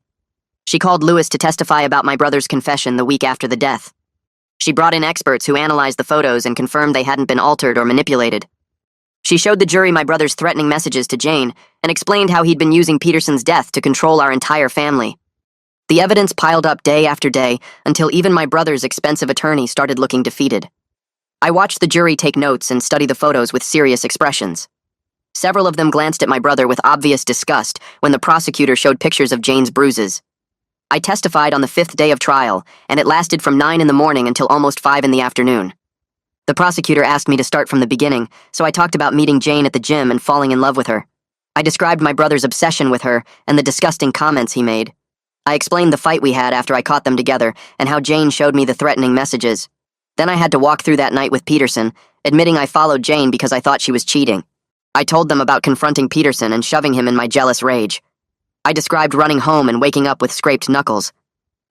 She called Lewis to testify about my brother's confession the week after the death. She brought in experts who analyzed the photos and confirmed they hadn't been altered or manipulated. She showed the jury my brother's threatening messages to Jane and explained how he'd been using Peterson's death to control our entire family. The evidence piled up day after day until even my brother's expensive attorney started looking defeated. I watched the jury take notes and study the photos with serious expressions. Several of them glanced at my brother with obvious disgust when the prosecutor showed pictures of Jane's bruises. I testified on the 5th day of trial, and it lasted from 9 in the morning until almost 5 in the afternoon. The prosecutor asked me to start from the beginning, so I talked about meeting Jane at the gym and falling in love with her. I described my brother's obsession with her and the disgusting comments he made. I explained the fight we had after I caught them together and how Jane showed me the threatening messages. Then I had to walk through that night with Peterson, admitting I followed Jane because I thought she was cheating. I told them about confronting Peterson and shoving him in my jealous rage. I described running home and waking up with scraped knuckles.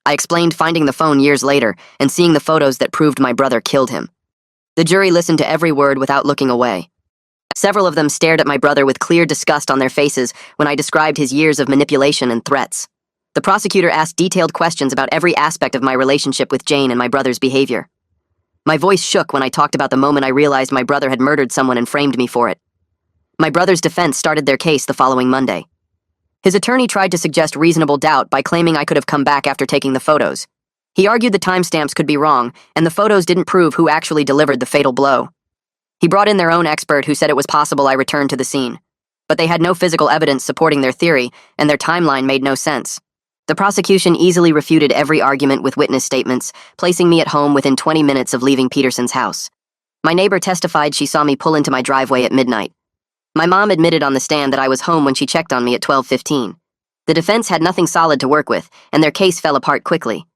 I explained finding the phone years later and seeing the photos that proved my brother killed him. The jury listened to every word without looking away. Several of them stared at my brother with clear disgust on their faces when I described his years of manipulation and threats. The prosecutor asked detailed questions about every aspect of my relationship with Jane and my brother's behavior. My voice shook when I talked about the moment I realized my brother had murdered someone and framed me for it. My brother's defense started their case the following Monday. His attorney tried to suggest reasonable doubt by claiming I could have come back after taking the photos. He argued the timestamps could be wrong, and the photos didn't prove who actually delivered the fatal blow. He brought in their own expert who said it was possible I returned to the scene. But they had no physical evidence supporting their theory, and their timeline made no sense. The prosecution easily refuted every argument with witness statements, placing me at home within 20 minutes of leaving Peterson's house. My neighbor testified she saw me pull into my driveway at midnight. My mom admitted on the stand that I was home when she checked on me at 12:15. The defense had nothing solid to work with, and their case fell apart quickly.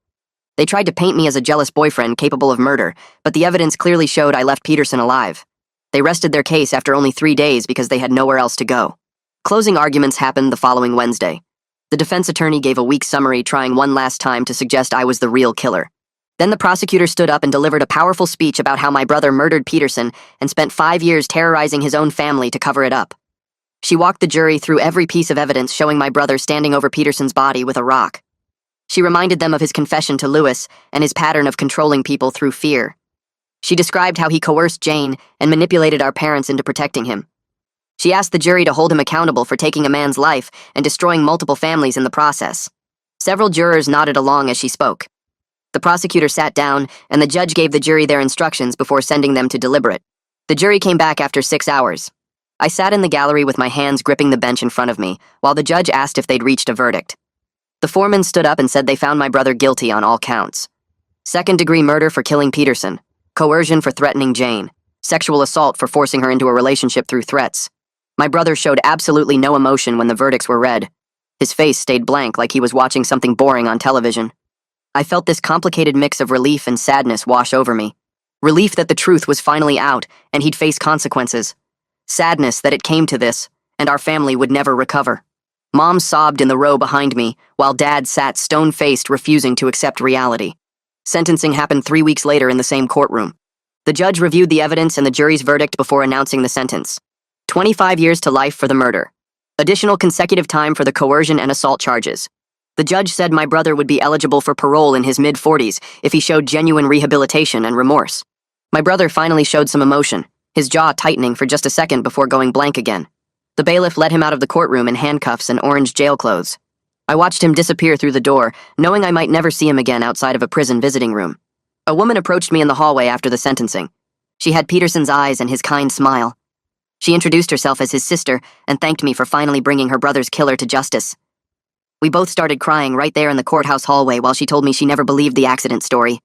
They tried to paint me as a jealous boyfriend capable of murder, but the evidence clearly showed I left Peterson alive. They rested their case after only 3 days because they had nowhere else to go. Closing arguments happened the following Wednesday. The defense attorney gave a weak summary, trying one last time to suggest I was the real killer. Then the prosecutor stood up and delivered a powerful speech about how my brother murdered Peterson and spent 5 years terrorizing his own family to cover it up. She walked the jury through every piece of evidence showing my brother standing over Peterson's body with a rock. She reminded them of his confession to Lewis and his pattern of controlling people through fear. She described how he coerced Jane and manipulated our parents into protecting him. She asked the jury to hold him accountable for taking a man's life and destroying multiple families in the process. Several jurors nodded along as she spoke. The prosecutor sat down, and the judge gave the jury their instructions before sending them to deliberate. The jury came back after 6 hours. I sat in the gallery with my hands gripping the bench in front of me, while the judge asked if they'd reached a verdict. The foreman stood up and said they found my brother guilty on all counts. Second-degree murder for killing Peterson, coercion for threatening Jane, sexual assault for forcing her into a relationship through threats. My brother showed absolutely no emotion when the verdicts were read. His face stayed blank like he was watching something boring on television. I felt this complicated mix of relief and sadness wash over me. Relief that the truth was finally out and he'd face consequences. Sadness that it came to this, and our family would never recover. Mom sobbed in the row behind me, while Dad sat stone-faced, refusing to accept reality. Sentencing happened 3 weeks later in the same courtroom. The judge reviewed the evidence and the jury's verdict before announcing the sentence. 25 years to life for the murder. Additional consecutive time for the coercion and assault charges. The judge said my brother would be eligible for parole in his mid-40s if he showed genuine rehabilitation and remorse. My brother finally showed some emotion, his jaw tightening for just a second before going blank again. The bailiff led him out of the courtroom in handcuffs and orange jail clothes. I watched him disappear through the door, knowing I might never see him again outside of a prison visiting room. A woman approached me in the hallway after the sentencing. She had Peterson's eyes and his kind smile. She introduced herself as his sister and thanked me for finally bringing her brother's killer to justice. We both started crying right there in the courthouse hallway while she told me she never believed the accident story.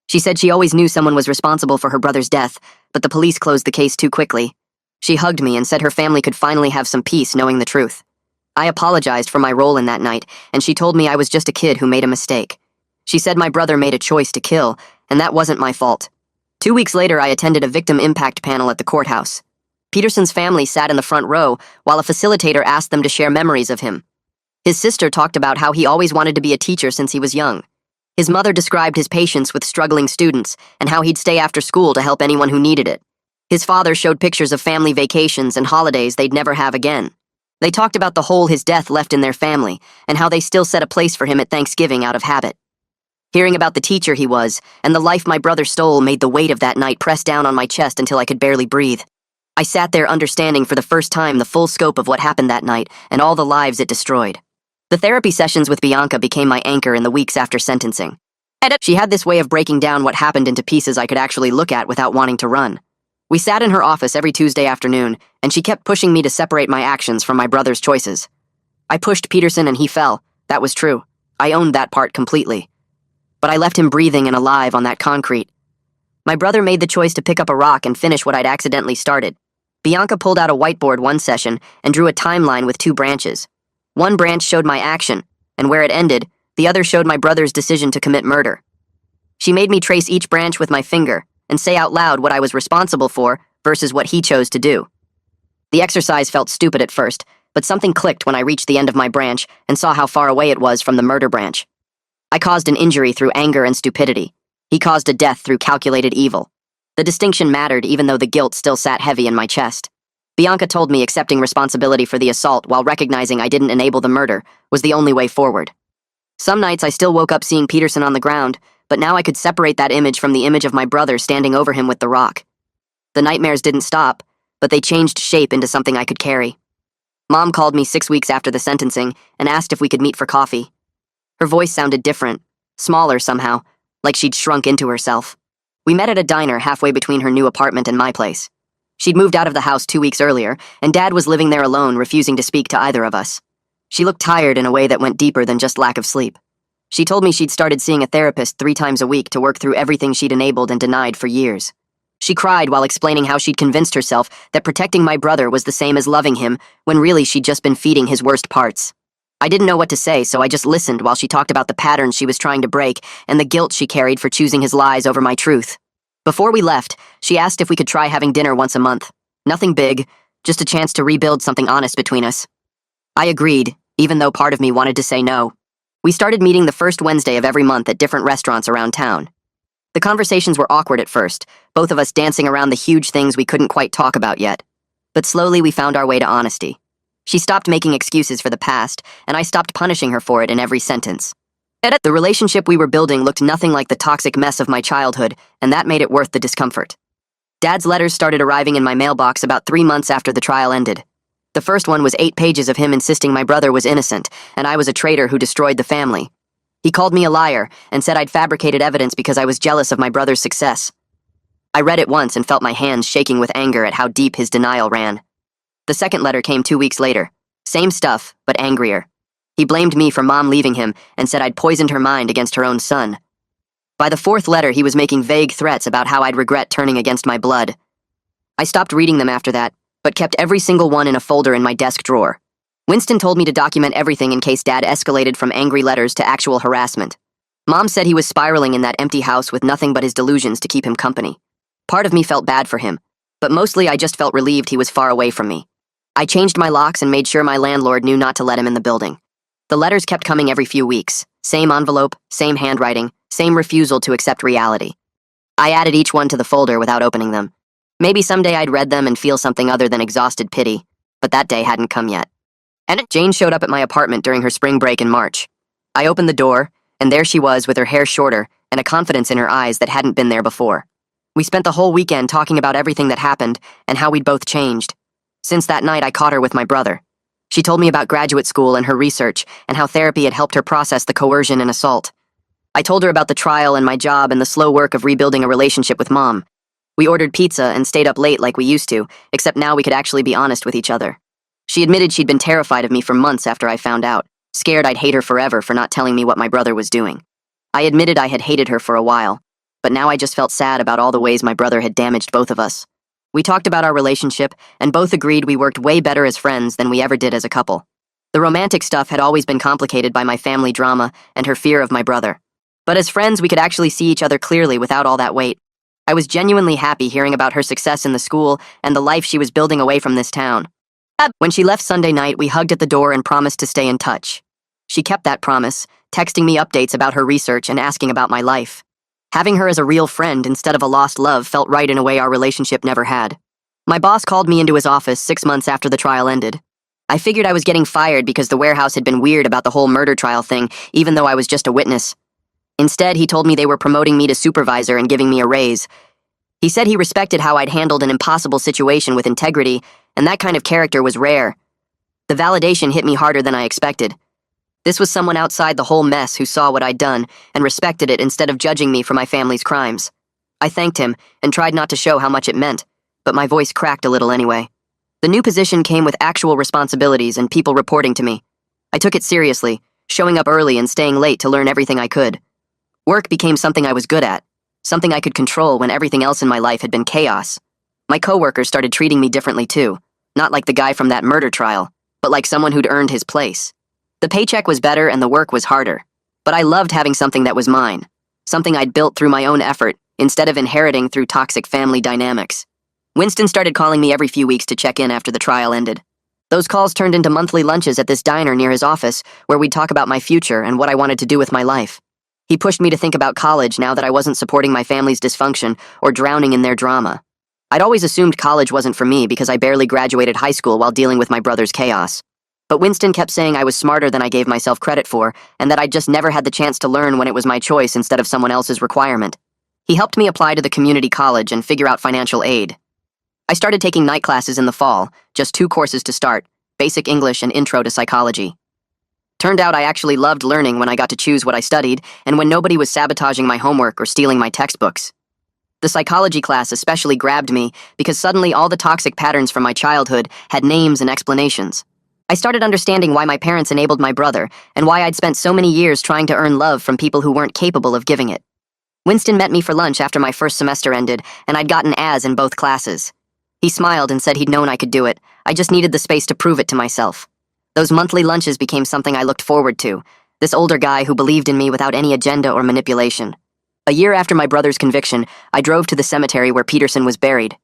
She said she always knew someone was responsible for her brother's death, but the police closed the case too quickly. She hugged me and said her family could finally have some peace knowing the truth. I apologized for my role in that night, and she told me I was just a kid who made a mistake. She said my brother made a choice to kill, and that wasn't my fault. 2 weeks later, I attended a victim impact panel at the courthouse. Peterson's family sat in the front row while a facilitator asked them to share memories of him. His sister talked about how he always wanted to be a teacher since he was young. His mother described his patience with struggling students and how he'd stay after school to help anyone who needed it. His father showed pictures of family vacations and holidays they'd never have again. They talked about the hole his death left in their family and how they still set a place for him at Thanksgiving out of habit. Hearing about the teacher he was and the life my brother stole made the weight of that night press down on my chest until I could barely breathe. I sat there understanding for the first time the full scope of what happened that night and all the lives it destroyed. The therapy sessions with Bianca became my anchor in the weeks after sentencing. She had this way of breaking down what happened into pieces I could actually look at without wanting to run. We sat in her office every Tuesday afternoon, and she kept pushing me to separate my actions from my brother's choices. I pushed Peterson and he fell. That was true. I owned that part completely. But I left him breathing and alive on that concrete. My brother made the choice to pick up a rock and finish what I'd accidentally started. Bianca pulled out a whiteboard one session and drew a timeline with 2 branches. One branch showed my action, and where it ended, the other showed my brother's decision to commit murder. She made me trace each branch with my finger and say out loud what I was responsible for versus what he chose to do. The exercise felt stupid at first, but something clicked when I reached the end of my branch and saw how far away it was from the murder branch. I caused an injury through anger and stupidity. He caused a death through calculated evil. The distinction mattered even though the guilt still sat heavy in my chest. Bianca told me accepting responsibility for the assault while recognizing I didn't enable the murder was the only way forward. Some nights I still woke up seeing Peterson on the ground, but now I could separate that image from the image of my brother standing over him with the rock. The nightmares didn't stop, but they changed shape into something I could carry. Mom called me 6 weeks after the sentencing and asked if we could meet for coffee. Her voice sounded different, smaller somehow, like she'd shrunk into herself. We met at a diner halfway between her new apartment and my place. She'd moved out of the house 2 weeks earlier, and Dad was living there alone, refusing to speak to either of us. She looked tired in a way that went deeper than just lack of sleep. She told me she'd started seeing a therapist 3 times a week to work through everything she'd enabled and denied for years. She cried while explaining how she'd convinced herself that protecting my brother was the same as loving him, when really she'd just been feeding his worst parts. I didn't know what to say, so I just listened while she talked about the patterns she was trying to break and the guilt she carried for choosing his lies over my truth. Before we left, she asked if we could try having dinner once a month. Nothing big, just a chance to rebuild something honest between us. I agreed, even though part of me wanted to say no. We started meeting the first Wednesday of every month at different restaurants around town. The conversations were awkward at first, both of us dancing around the huge things we couldn't quite talk about yet. But slowly we found our way to honesty. She stopped making excuses for the past, and I stopped punishing her for it in every sentence. The relationship we were building looked nothing like the toxic mess of my childhood, and that made it worth the discomfort. Dad's letters started arriving in my mailbox about 3 months after the trial ended. The first one was 8 pages of him insisting my brother was innocent, and I was a traitor who destroyed the family. He called me a liar and said I'd fabricated evidence because I was jealous of my brother's success. I read it once and felt my hands shaking with anger at how deep his denial ran. The second letter came 2 weeks later. Same stuff, but angrier. He blamed me for Mom leaving him and said I'd poisoned her mind against her own son. By the fourth letter, he was making vague threats about how I'd regret turning against my blood. I stopped reading them after that, but kept every single one in a folder in my desk drawer. Winston told me to document everything in case Dad escalated from angry letters to actual harassment. Mom said he was spiraling in that empty house with nothing but his delusions to keep him company. Part of me felt bad for him, but mostly I just felt relieved he was far away from me. I changed my locks and made sure my landlord knew not to let him in the building. The letters kept coming every few weeks. Same envelope, same handwriting, same refusal to accept reality. I added each one to the folder without opening them. Maybe someday I'd read them and feel something other than exhausted pity, but that day hadn't come yet. And Jane showed up at my apartment during her spring break in March. I opened the door, and there she was with her hair shorter and a confidence in her eyes that hadn't been there before. We spent the whole weekend talking about everything that happened and how we'd both changed. Since that night, I caught her with my brother. She told me about graduate school and her research and how therapy had helped her process the coercion and assault. I told her about the trial and my job and the slow work of rebuilding a relationship with Mom. We ordered pizza and stayed up late like we used to, except now we could actually be honest with each other. She admitted she'd been terrified of me for months after I found out, scared I'd hate her forever for not telling me what my brother was doing. I admitted I had hated her for a while, but now I just felt sad about all the ways my brother had damaged both of us. We talked about our relationship, and both agreed we worked way better as friends than we ever did as a couple. The romantic stuff had always been complicated by my family drama and her fear of my brother. But as friends, we could actually see each other clearly without all that weight. I was genuinely happy hearing about her success in the school and the life she was building away from this town. When she left Sunday night, we hugged at the door and promised to stay in touch. She kept that promise, texting me updates about her research and asking about my life. Having her as a real friend instead of a lost love felt right in a way our relationship never had. My boss called me into his office 6 months after the trial ended. I figured I was getting fired because the warehouse had been weird about the whole murder trial thing, even though I was just a witness. Instead, he told me they were promoting me to supervisor and giving me a raise. He said he respected how I'd handled an impossible situation with integrity, and that kind of character was rare. The validation hit me harder than I expected. This was someone outside the whole mess who saw what I'd done and respected it instead of judging me for my family's crimes. I thanked him and tried not to show how much it meant, but my voice cracked a little anyway. The new position came with actual responsibilities and people reporting to me. I took it seriously, showing up early and staying late to learn everything I could. Work became something I was good at, something I could control when everything else in my life had been chaos. My coworkers started treating me differently too, not like the guy from that murder trial, but like someone who'd earned his place. The paycheck was better and the work was harder, but I loved having something that was mine, something I'd built through my own effort instead of inheriting through toxic family dynamics. Winston started calling me every few weeks to check in after the trial ended. Those calls turned into monthly lunches at this diner near his office where we'd talk about my future and what I wanted to do with my life. He pushed me to think about college now that I wasn't supporting my family's dysfunction or drowning in their drama. I'd always assumed college wasn't for me because I barely graduated high school while dealing with my brother's chaos. But Winston kept saying I was smarter than I gave myself credit for, and that I'd just never had the chance to learn when it was my choice instead of someone else's requirement. He helped me apply to the community college and figure out financial aid. I started taking night classes in the fall, just 2 courses to start, basic English and intro to psychology. Turned out I actually loved learning when I got to choose what I studied and when nobody was sabotaging my homework or stealing my textbooks. The psychology class especially grabbed me because suddenly all the toxic patterns from my childhood had names and explanations. I started understanding why my parents enabled my brother and why I'd spent so many years trying to earn love from people who weren't capable of giving it. Winston met me for lunch after my first semester ended, and I'd gotten A's in both classes. He smiled and said he'd known I could do it. I just needed the space to prove it to myself. Those monthly lunches became something I looked forward to, this older guy who believed in me without any agenda or manipulation. A year after my brother's conviction, I drove to the cemetery where Peterson was buried.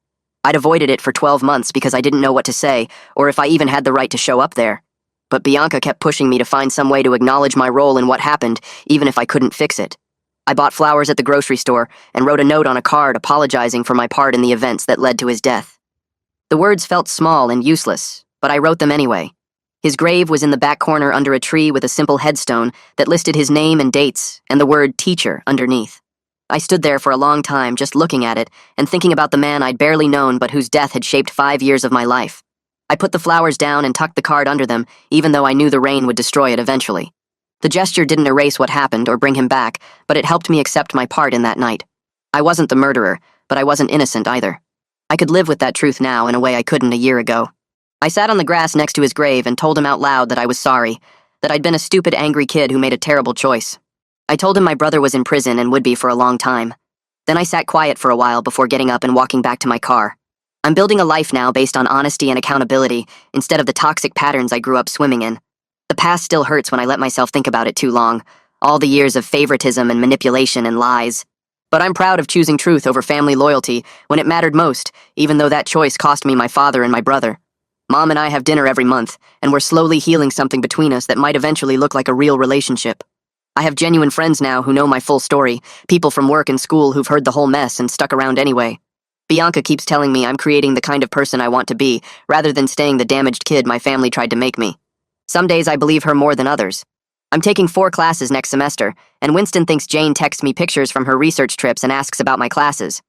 I'd avoided it for 12 months because I didn't know what to say, or if I even had the right to show up there. But Bianca kept pushing me to find some way to acknowledge my role in what happened, even if I couldn't fix it. I bought flowers at the grocery store and wrote a note on a card apologizing for my part in the events that led to his death. The words felt small and useless, but I wrote them anyway. His grave was in the back corner under a tree with a simple headstone that listed his name and dates and the word teacher underneath. I stood there for a long time just looking at it and thinking about the man I'd barely known but whose death had shaped 5 years of my life. I put the flowers down and tucked the card under them, even though I knew the rain would destroy it eventually. The gesture didn't erase what happened or bring him back, but it helped me accept my part in that night. I wasn't the murderer, but I wasn't innocent either. I could live with that truth now in a way I couldn't a year ago. I sat on the grass next to his grave and told him out loud that I was sorry, that I'd been a stupid, angry kid who made a terrible choice. I told him my brother was in prison and would be for a long time. Then I sat quiet for a while before getting up and walking back to my car. I'm building a life now based on honesty and accountability instead of the toxic patterns I grew up swimming in. The past still hurts when I let myself think about it too long, all the years of favoritism and manipulation and lies. But I'm proud of choosing truth over family loyalty when it mattered most, even though that choice cost me my father and my brother. Mom and I have dinner every month, and we're slowly healing something between us that might eventually look like a real relationship. I have genuine friends now who know my full story, people from work and school who've heard the whole mess and stuck around anyway. Bianca keeps telling me I'm creating the kind of person I want to be, rather than staying the damaged kid my family tried to make me. Some days I believe her more than others. I'm taking 4 classes next semester, and Winston thinks Jane texts me pictures from her research trips and asks about my classes.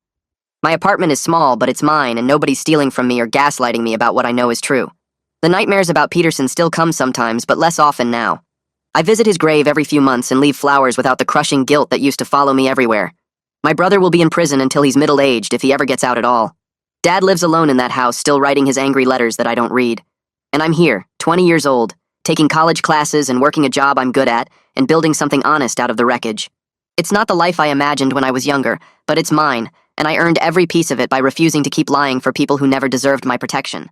My apartment is small, but it's mine, and nobody's stealing from me or gaslighting me about what I know is true. The nightmares about Peterson still come sometimes, but less often now. I visit his grave every few months and leave flowers without the crushing guilt that used to follow me everywhere. My brother will be in prison until he's middle-aged if he ever gets out at all. Dad lives alone in that house, still writing his angry letters that I don't read. And I'm here, 20 years old, taking college classes and working a job I'm good at, and building something honest out of the wreckage. It's not the life I imagined when I was younger, but it's mine, and I earned every piece of it by refusing to keep lying for people who never deserved my protection.